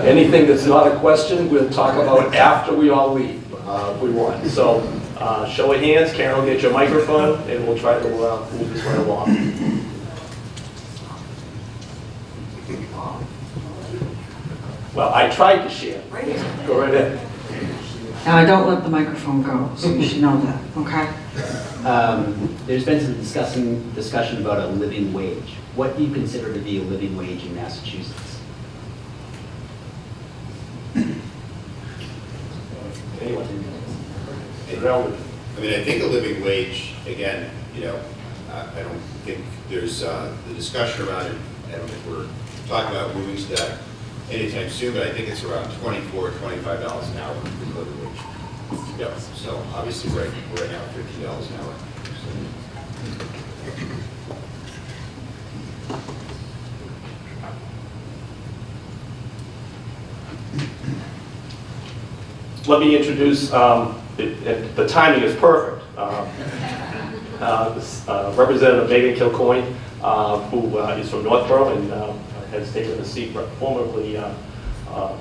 Anything that's not a question, we'll talk about after we all leave, if we want. So show of hands, Karen will get your microphone, and we'll try to move this right along. Well, I tried to share. Go right ahead. Now, I don't let the microphone go, so you should know that, okay? There's been some discussion about a living wage. What do you consider to be a living wage in Massachusetts? Anyone? I mean, I think a living wage, again, I don't think there's the discussion around it. I don't think we're talking about moving to that anytime soon, but I think it's around $24, $25 an hour is living wage. Yep. So obviously right now $50 an hour. Let me introduce, the timing is perfect. Representative Meghan Kilcoyne, who is from Northborough and has taken the seat formerly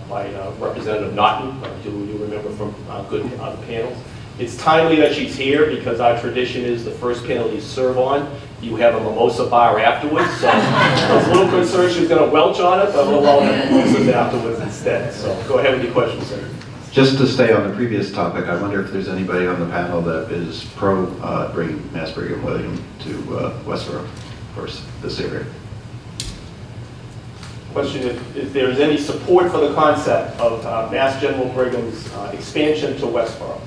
by Representative Naughton, who you remember from good other panels. It's timely that she's here because our tradition is the first panel you serve on, you have a mimosa bar afterwards. So I was a little concerned she was going to welch on it, but we'll all have mimosas afterwards instead. So go ahead with your question, sir. Just to stay on the previous topic, I wonder if there's anybody on the panel that is pro bringing Mass Brigham William to Westboro, for this area. Question if there is any support for the concept of Mass General Brigham's expansion to Westboro.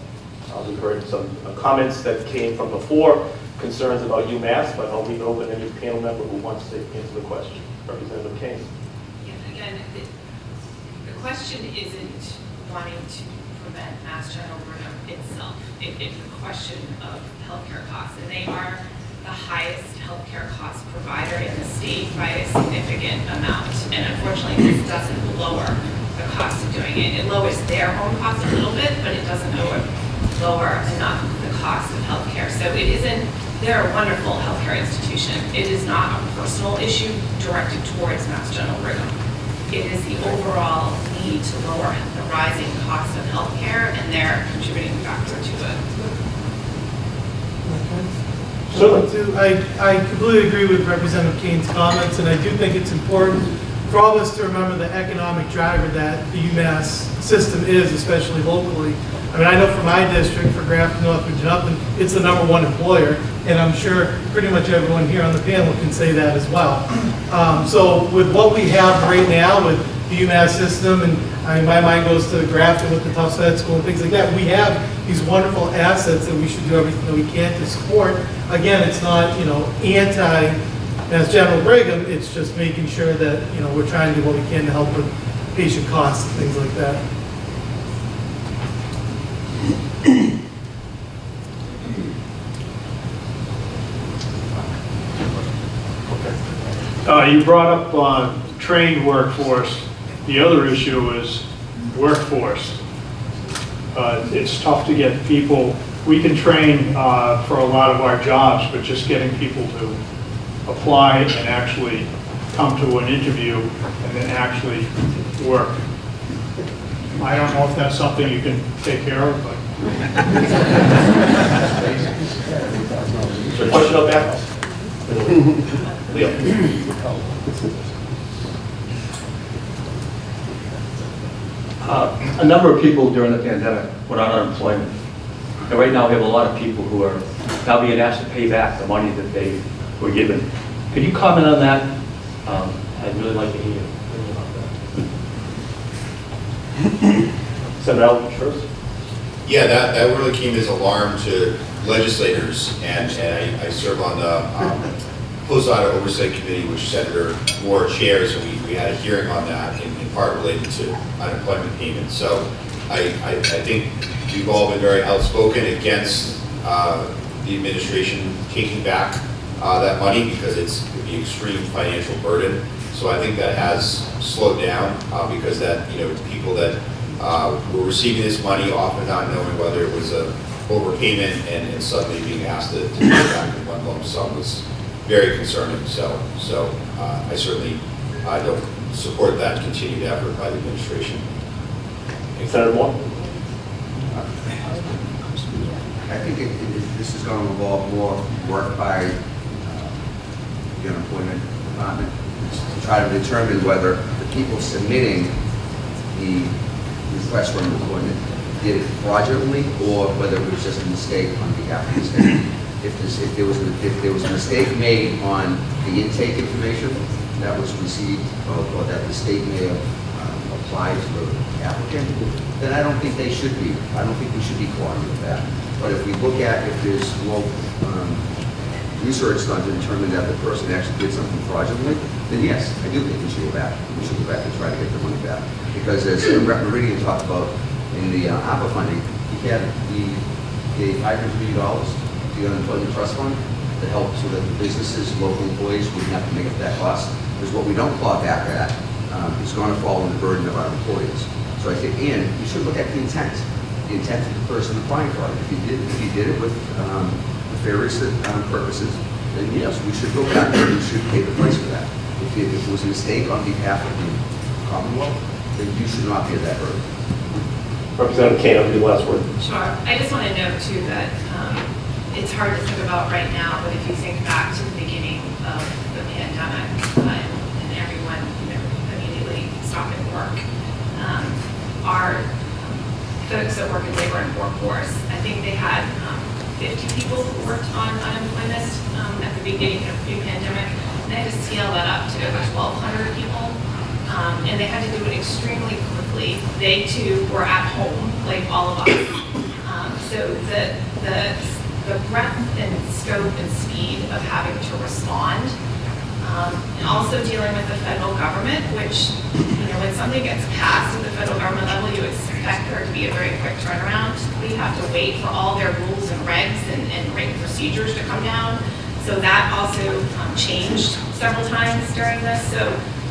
We've heard some comments that came from before, concerns about UMass, but I'll leave it open to any panel member who wants to answer the question. Representative Kane. Yeah, again, the question isn't wanting to prevent Mass General Brigham itself. It's a question of healthcare costs, and they are the highest healthcare cost provider in the state by a significant amount. And unfortunately, this doesn't lower the cost of doing it. It lowers their own cost a little bit, but it doesn't lower enough the cost of healthcare. So it isn't, they're a wonderful healthcare institution. It is not a personal issue directed towards Mass General Brigham. It is the overall need to lower the rising cost of healthcare, and they're a contributing factor to it. I completely agree with Representative Kane's comments, and I do think it's important for all of us to remember the economic driver that the UMass system is, especially locally. I mean, I know for my district, for Grafton, Northbridge, and Upton, it's the #1 employer, and I'm sure pretty much everyone here on the panel can say that as well. So with what we have right now with the UMass system, and I mean, my mind goes to Grafton with the Tufts Vet School and things like that, we have these wonderful assets that we should do everything that we can to support. Again, it's not, anti-Mass General Brigham, it's just making sure that, we're trying to do what we can to help with patient costs and things like that. You brought up trained workforce. The other issue is workforce. It's tough to get people. We can train for a lot of our jobs, but just getting people to apply and actually come to an interview and then actually work. I don't know if that's something you can take care of, but. So question up back. Leo. A number of people during the pandemic went on unemployment. And right now we have a lot of people who are now being asked to pay back the money that they were given. Could you comment on that? I'd really like to hear you about that. Senator Eldridge first. Yeah, that really came as alarm to legislators, and I serve on the Post Audit Oversight Committee, which Senator Moore chairs, and we had a hearing on that in part related to unemployment payments. So I think we've all been very outspoken against the administration taking back that money because it could be extreme financial burden. So I think that has slowed down because that people that were receiving this money often not knowing whether it was a overpayment and suddenly being asked to pay back in one lump sum was very concerning. So I certainly don't support that continued effort by the administration. Senator Moore. I think this is going to involve more work by the unemployment department to try to determine whether the people submitting the request for unemployment did it fraudulently or whether it was just a mistake on behalf of the state. If there was a mistake made on the intake information that was received or that the state may have applied to the applicant, then I don't think they should be. I don't think we should be cooperating with that. But if we look at if there's more research done to determine that the person actually did something fraudulently, then yes, I do think we should go back. We should go back and try to get the money back. Because as Muradian talked about in the APA funding, we gave $500 million to the Unemployment Trust Fund to help so that the businesses, local employees wouldn't have to make up that cost. Because what we don't claw back at is going to fall on the burden of our employees. So I think, and you should look at the intent of the person applying for it. If you did it with nefarious purposes, then yes, we should go back and we should pay the price for that. If it was a mistake on behalf of the Commonwealth, then you should not bear that burden. Representative Kane, I'll give you the last word. Sure. I just want to note, too, that it's hard to think about right now, but if you think back to the beginning of the pandemic and everyone immediately stopping work, our folks that work in labor and workforce, I think they had 50 people who worked on unemployment at the beginning of the pandemic. And they had to scale that up to over 1,200 people. And they had to do it extremely quickly. They too were at home, like all of us. So the breadth and scope and speed of having to respond, and also dealing with the federal government, which, when something gets passed at the federal government level, you expect there to be a very quick turnaround. We have to wait for all their rules and regs and written procedures to come down. So that also changed several times during this. So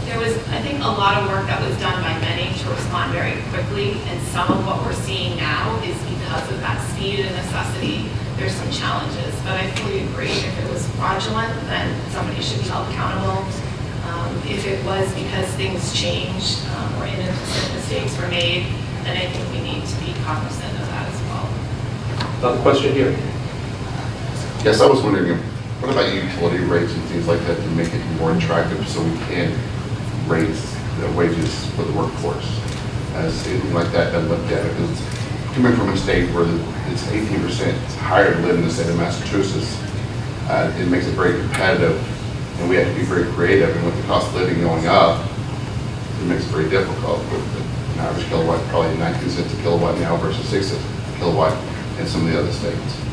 there was, I think, a lot of work that was done by many to respond very quickly, and some of what we're seeing now is because of that speed and necessity. There's some challenges, but I fully agree. If it was fraudulent, then somebody should be held accountable. If it was because things changed or innocent mistakes were made, then I think we need to be cognizant of that as well. Another question here. Yes, I was wondering, what about utility rates and things like that to make it more attractive so we can raise the wages for the workforce? Has anything like that been looked at? Because coming from a state where it's 18%, it's higher to live in the state of Massachusetts, it makes it very competitive, and we have to be very creative, and with the cost of living going up, it makes it very difficult. With an average kilowatt probably 19 cents a kilowatt now versus 6 cents a kilowatt in some of the other states.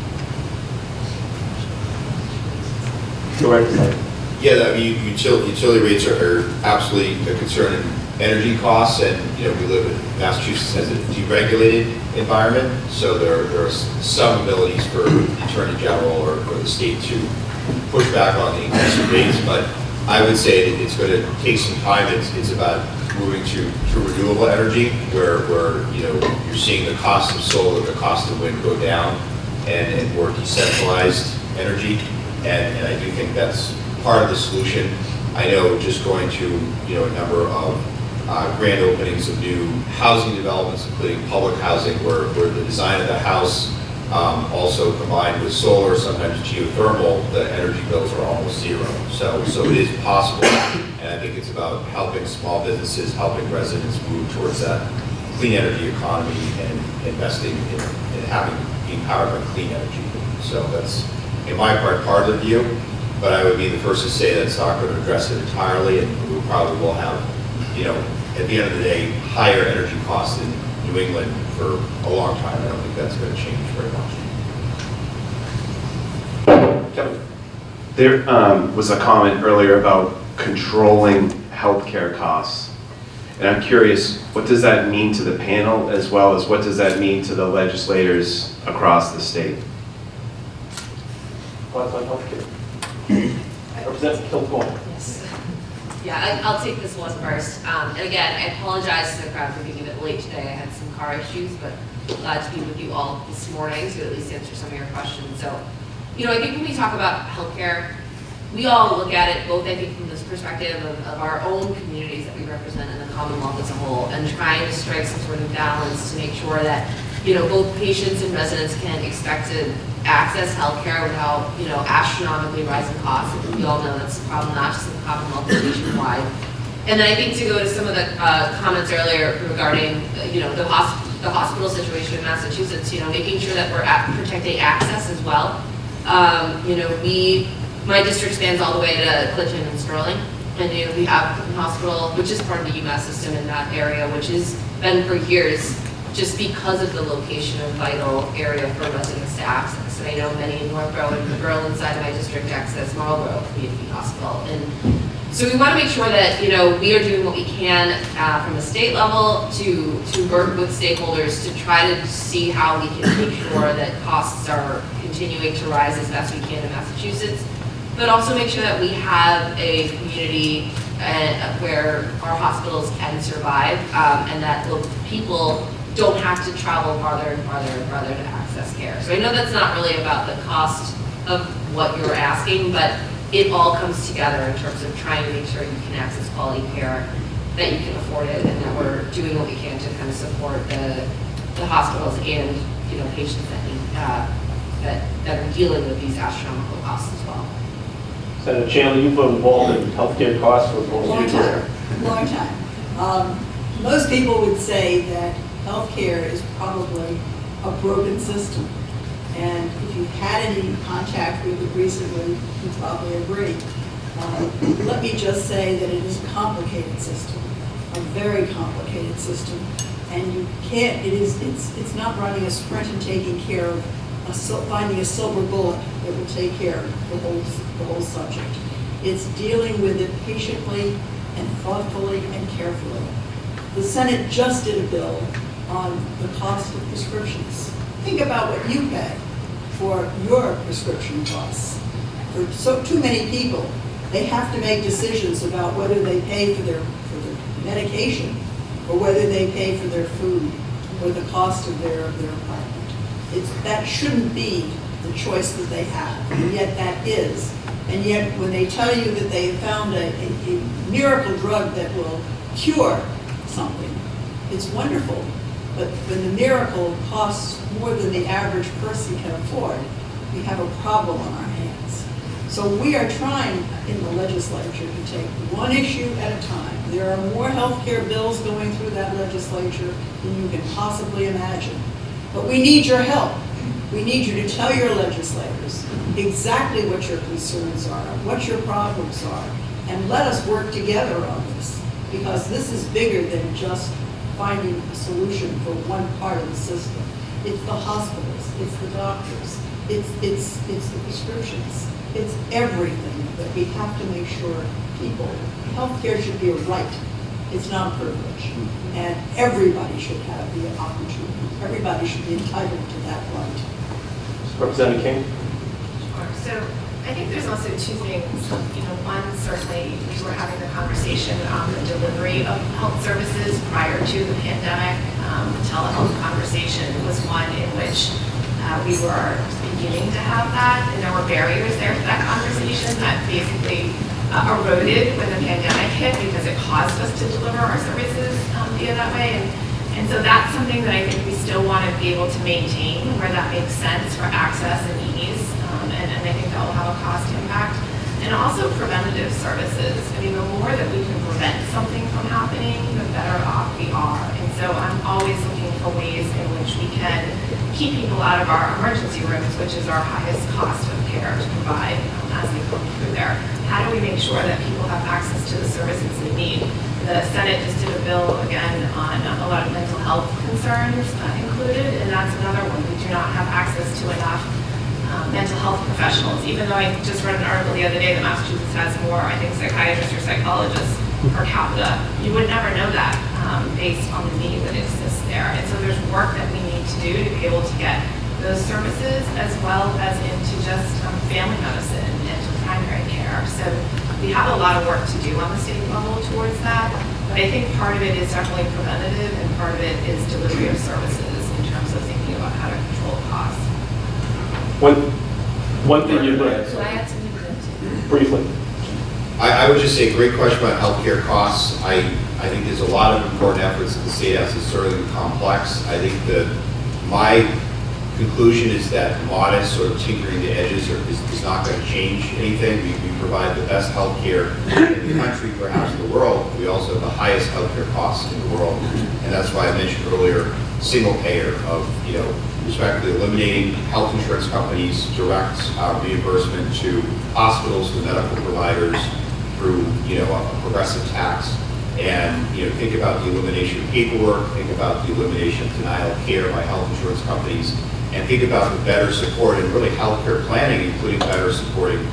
Yeah, I mean, utility rates are absolutely a concern in energy costs, and we live in Massachusetts as a deregulated environment, so there are some abilities for the Attorney General or the state to push back on the increase in rates, but I would say that it's going to take some time. It's about moving to renewable energy, where you're seeing the cost of solar, the cost of wind go down, and more decentralized energy. And I do think that's part of the solution. I know just going to a number of grand openings of new housing developments, including public housing, where the design of the house also combined with solar, sometimes geothermal, the energy bills are almost zero. So it is possible, and I think it's about helping small businesses, helping residents move towards that clean energy economy and investing in being powered by clean energy. So that's, in my part of the view, but I would be the first to say that's not going to address it entirely, and we probably will have, at the end of the day, higher energy costs in New England for a long time. I don't think that's going to change very much. Kevin? There was a comment earlier about controlling healthcare costs. And I'm curious, what does that mean to the panel, as well as what does that mean to the legislators across the state? Thoughts on healthcare? Representative Kilcoyne. Yes. Yeah, I'll take this one first. And again, I apologize to the crowd for being a bit late today. I had some car issues, but glad to be with you all this morning to at least answer some of your questions. So, I think when we talk about healthcare, we all look at it both, I think, from this perspective of our own communities that we represent in the Commonwealth as a whole, and trying to strike some sort of balance to make sure that, both patients and residents can expect to access healthcare without, astronomically rising costs. We all know that's a problem, not just in the Commonwealth, but nationwide. And then I think to go to some of the comments earlier regarding, the hospital situation in Massachusetts, making sure that we're protecting access as well. My district spans all the way to Tilton and Sterling, and we have a hospital, which is part of the UMass system in that area, which has been for years, just because of the location of vital area for residents to access. And I know many in Northborough and the Berlin side of my district access Marlborough Community Hospital. And so we want to make sure that we are doing what we can from the state level to work with stakeholders to try to see how we can make sure that costs are continuing to rise as best we can in Massachusetts, but also make sure that we have a community where our hospitals can survive, and that people don't have to travel farther and farther and farther to access care. So I know that's not really about the cost of what you're asking, but it all comes together in terms of trying to make sure you can access quality care, that you can afford it, and that we're doing what we can to kind of support the hospitals and patients that need that are dealing with these astronomical costs as well. Senator Chandler, you've been involved in healthcare costs for most of your career. Long time. Most people would say that healthcare is probably a broken system. And if you've had any contact with it recently, you probably agree. Let me just say that it is a complicated system, a very complicated system. And you can't, it's not running a sprint and taking care of, finding a silver bullet that will take care of the whole subject. It's dealing with it patiently and thoughtfully and carefully. The Senate just did a bill on the cost of prescriptions. Think about what you pay for your prescription costs. For too many people, they have to make decisions about whether they pay for their medication or whether they pay for their food or the cost of their apartment. That shouldn't be the choice that they have, and yet that is. And yet when they tell you that they found a miracle drug that will cure something, it's wonderful. But when the miracle costs more than the average person can afford, we have a problem on our hands. So we are trying in the legislature to take one issue at a time. There are more healthcare bills going through that legislature than you can possibly imagine. But we need your help. We need you to tell your legislators exactly what your concerns are, what your problems are, and let us work together on this, because this is bigger than just finding a solution for one part of the system. It's the hospitals, it's the doctors, it's the prescriptions, it's everything that we have to make sure people, healthcare should be a right, it's not a privilege. And everybody should have the opportunity, everybody should be entitled to that right. Representative Kane? Sure. So I think there's also two things. One, certainly we were having the conversation on the delivery of health services prior to the pandemic. The telehealth conversation was one in which we were beginning to have that, and there were barriers there for that conversation that basically eroded when the pandemic hit because it caused us to deliver our services via that way. And so that's something that I think we still want to be able to maintain where that makes sense for access and ease, and I think that will have a cost impact. And also preventative services. I mean, the more that we can prevent something from happening, the better off we are. And so I'm always looking for ways in which we can keep people out of our emergency rooms, which is our highest cost of care to provide as they come through there. How do we make sure that people have access to the services they need? The Senate just did a bill again on a lot of mental health concerns included, and that's another one. We do not have access to enough mental health professionals, even though I just read an article the other day that Massachusetts has more, I think, psychiatrists or psychologists per capita. You would never know that based on the need that exists there. And so there's work that we need to do to be able to get those services as well as into just family medicine and to primary care. So we have a lot of work to do on the state level towards that, but I think part of it is definitely preventative and part of it is delivery of services in terms of thinking about how to control costs. One thing you'd like Should I add something to that too? briefly. I would just say, great question about healthcare costs. I think there's a lot of important efforts that the state has. It's certainly complex. I think that my conclusion is that modest sort of tinkering the edges is not going to change anything. We provide the best healthcare in the country, perhaps in the world. We also have the highest healthcare costs in the world, and that's why I mentioned earlier single payer of respectively eliminating health insurance companies' direct reimbursement to hospitals, to medical providers through a progressive tax, and think about the elimination of paperwork, think about the elimination of denial of care by health insurance companies, and think about the better support and really healthcare planning, including better supporting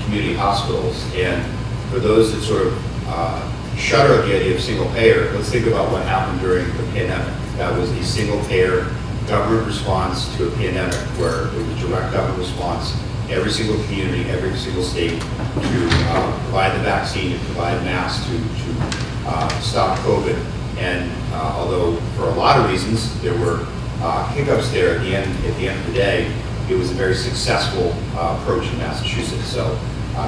community hospitals. And for those that sort of shudder at the idea of single payer, let's think about what happened during the pandemic. That was a single payer government response to a pandemic where it was direct government response, every single community, every single state to provide the vaccine and provide masks to stop COVID. And although for a lot of reasons there were hiccups there at the end of the day, it was a very successful approach in Massachusetts. So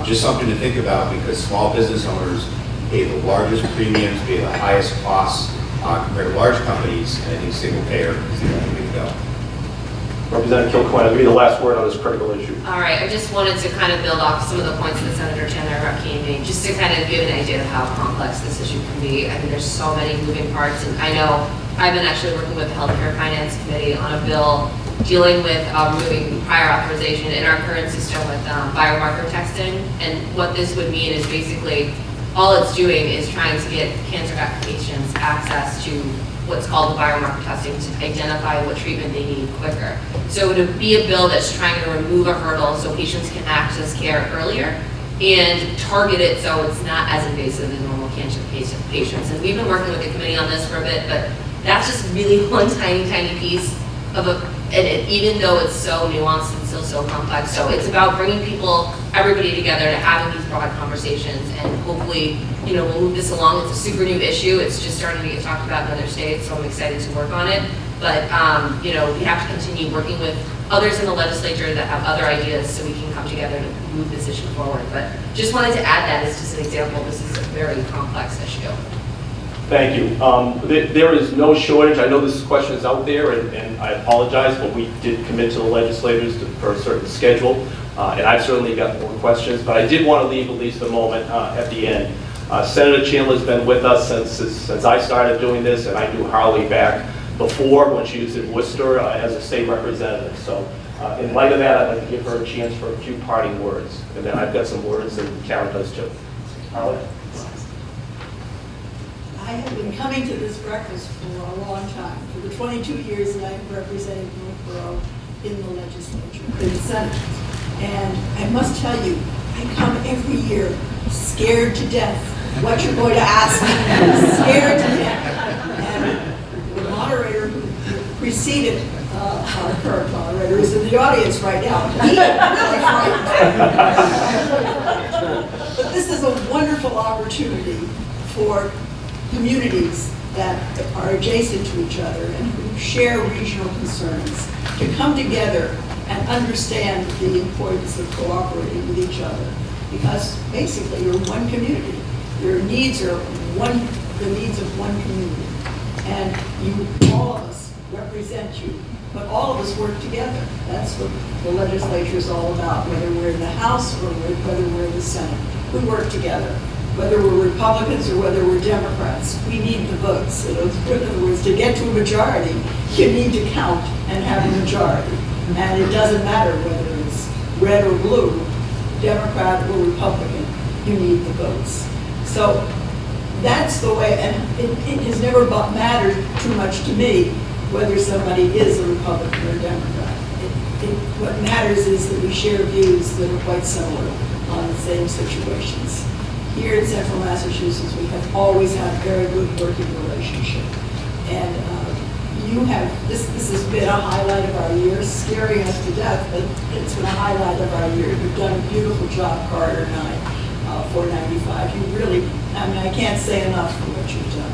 just something to think about, because small business owners pay the largest premiums, pay the highest costs compared to large companies, and I think single payer is the only way to go. Representative Kilcoyne, I'll give you the last word on this critical issue. All right, I just wanted to kind of build off some of the points that Senator Chandler made, just to kind of give an idea of how complex this issue can be. I think there's so many moving parts, and I know I've been actually working with the Healthcare Finance Committee on a bill dealing with removing prior authorization in our current system with biomarker testing. And what this would mean is basically all it's doing is trying to get cancer patients access to what's called the biomarker testing to identify what treatment they need quicker. So it would be a bill that's trying to remove a hurdle so patients can access care earlier and target it so it's not as invasive as normal cancer patients. And we've been working with the committee on this for a bit, but that's just really one tiny piece of and even though it's so nuanced and still so complex. So it's about bringing everybody together to having these broad conversations, and hopefully, we'll move this along. It's a super new issue. It's just starting to get talked about in other states, so I'm excited to work on it. But, we have to continue working with others in the legislature that have other ideas so we can come together to move this issue forward. But just wanted to add that as just an example. This is a very complex issue. Thank you. There is no shortage. I know this question is out there, and I apologize, but we did commit to the legislators for a certain schedule, and I've certainly got more questions, but I did want to leave at least a moment at the end. Senator Chandler's been with us since I started doing this, and I knew Harley back before when she was in Worcester as a state representative. So in light of that, I'd like to give her a chance for a few parting words, and then I've got some words, and Karen does too. Harley? I have been coming to this breakfast for a long time, for the 22 years that I've represented Northborough in the legislature, in the Senate. And I must tell you, I come every year scared to death what you're going to ask me, scared to death. And the moderator who preceded our current moderator is in the audience right now. He really frightened. But this is a wonderful opportunity for communities that are adjacent to each other and who share regional concerns to come together and understand the importance of cooperating with each other. Because basically you're one community. Your needs are the needs of one community. And all of us represent you, but all of us work together. That's what the legislature is all about, whether we're in the House or whether we're in the Senate. We work together. Whether we're Republicans or whether we're Democrats, we need the votes. In other words, to get to a majority, you need to count and have a majority. And it doesn't matter whether it's red or blue, Democrat or Republican, you need the votes. So that's the way, and it has never mattered too much to me whether somebody is a Republican or Democrat. What matters is that we share views that are quite similar on the same situations. Here in Central Massachusetts, we have always had a very good working relationship. And this has been a highlight of our year, scaring us to death, but it's been a highlight of our year. You've done a beautiful job, Carter and I, 495. You really, I mean, I can't say enough for what you've done.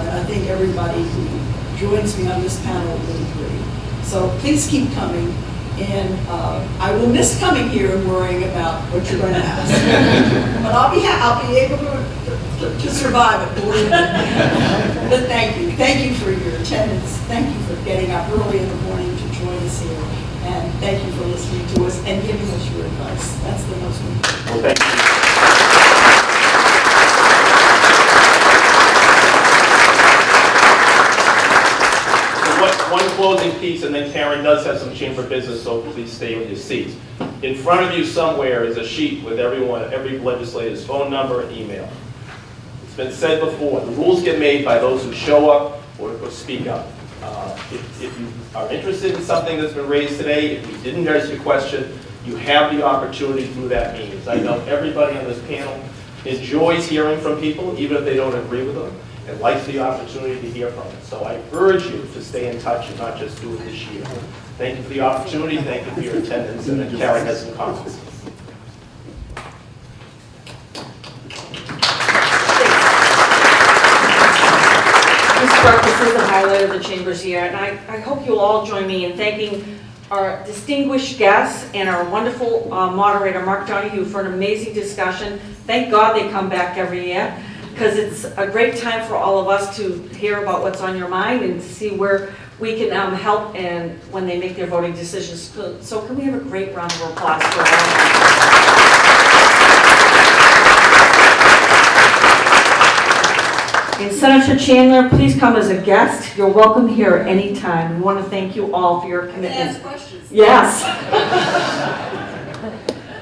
And I think everybody who joins me on this panel will agree. So please keep coming. And I will miss coming here and worrying about what you're going to ask. But I'll be able to survive it. But thank you. Thank you for your attendance. Thank you for getting up early in the morning to join us here. And thank you for listening to us and giving us your advice. That's the most important. Well, thank you. One closing piece, and then Karen does have some chamber business, so please stay with your seats. In front of you somewhere is a sheet with every legislator's phone number and email. It's been said before, the rules get made by those who show up or speak up. If you are interested in something that's been raised today, if we didn't address your question, you have the opportunity through that means. I know everybody on this panel enjoys hearing from people, even if they don't agree with them, and likes the opportunity to hear from it. So I urge you to stay in touch and not just do it this year. Thank you for the opportunity, thank you for your attendance, and then Karen has some comments. This breakfast is a highlight of the Chamber's year, and I hope you'll all join me in thanking our distinguished guests and our wonderful moderator, Mark Donahue, for an amazing discussion. Thank God they come back every year, because it's a great time for all of us to hear about what's on your mind and to see where we can help and when they make their voting decisions. So can we have a great round of applause for all of them? And Senator Chandler, please come as a guest. You're welcome here anytime. We want to thank you all for your commitment. Ask questions. Yes.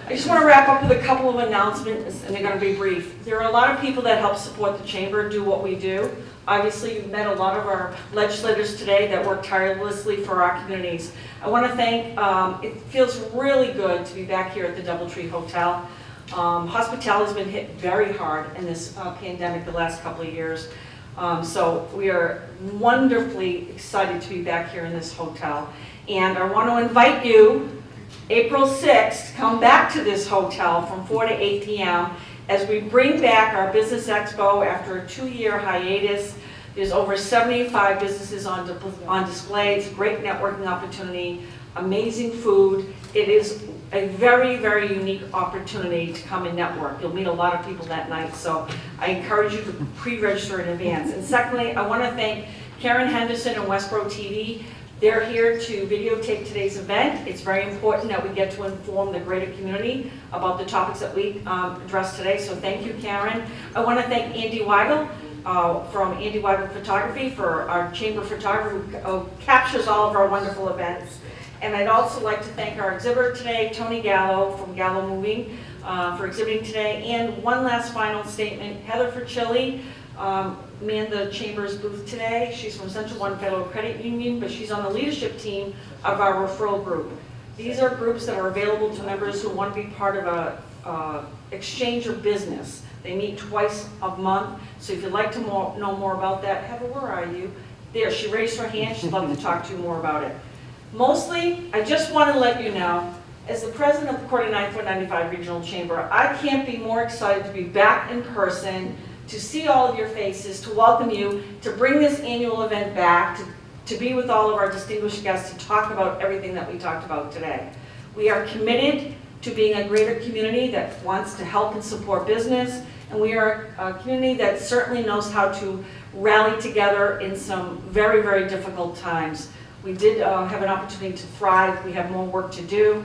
I just want to wrap up with a couple of announcements, and they're going to be brief. There are a lot of people that help support the Chamber, do what we do. Obviously, you've met a lot of our legislators today that work tirelessly for our communities. I want to thank, it feels really good to be back here at the DoubleTree Hotel. Hospitality has been hit very hard in this pandemic the last couple of years. So we are wonderfully excited to be back here in this hotel. And I want to invite you, April 6th, come back to this hotel from 4 to 8 p.m. as we bring back our Business Expo after a 2-year hiatus. There's over 75 businesses on display. It's a great networking opportunity, amazing food. It is a very, very unique opportunity to come and network. You'll meet a lot of people that night, so I encourage you to pre-register in advance. And secondly, I want to thank Karen Henderson and Westboro TV. They're here to videotape today's event. It's very important that we get to inform the greater community about the topics that we addressed today, so thank you, Karen. I want to thank Andy Weigel from Andy Weigel Photography for our chamber photographer who captures all of our wonderful events. And I'd also like to thank our exhibitor today, Tony Gallo from Gallo Moving, for exhibiting today. And one last final statement, Heather Ferchilli manned the Chamber's booth today. She's from Central One Federal Credit Union, but she's on the leadership team of our referral group. These are groups that are available to members who want to be part of a exchange of business. They meet twice a month, so if you'd like to know more about that, Heather, where are you? There, she raised her hand. She'd love to talk to you more about it. Mostly, I just want to let you know, as the president of the Corr 9495 Regional Chamber, I can't be more excited to be back in person, to see all of your faces, to welcome you, to bring this annual event back, to be with all of our distinguished guests, to talk about everything that we talked about today. We are committed to being a greater community that wants to help and support business, and we are a community that certainly knows how to rally together in some very, very difficult times. We did have an opportunity to thrive. We have more work to do.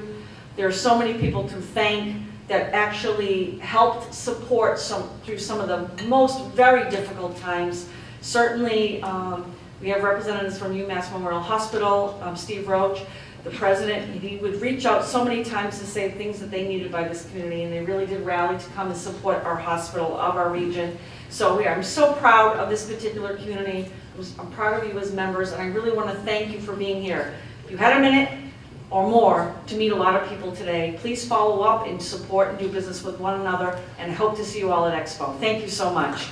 There are so many people to thank that actually helped support through some of the most very difficult times. Certainly, we have representatives from UMass Memorial Hospital, Steve Roach, the president. He would reach out so many times to say things that they needed by this community, and they really did rally to come and support our hospital of our region. So I'm so proud of this particular community. I'm proud of you as members, and I really want to thank you for being here. If you had a minute or more to meet a lot of people today, please follow up and support and do business with one another, and I hope to see you all at Expo. Thank you so much.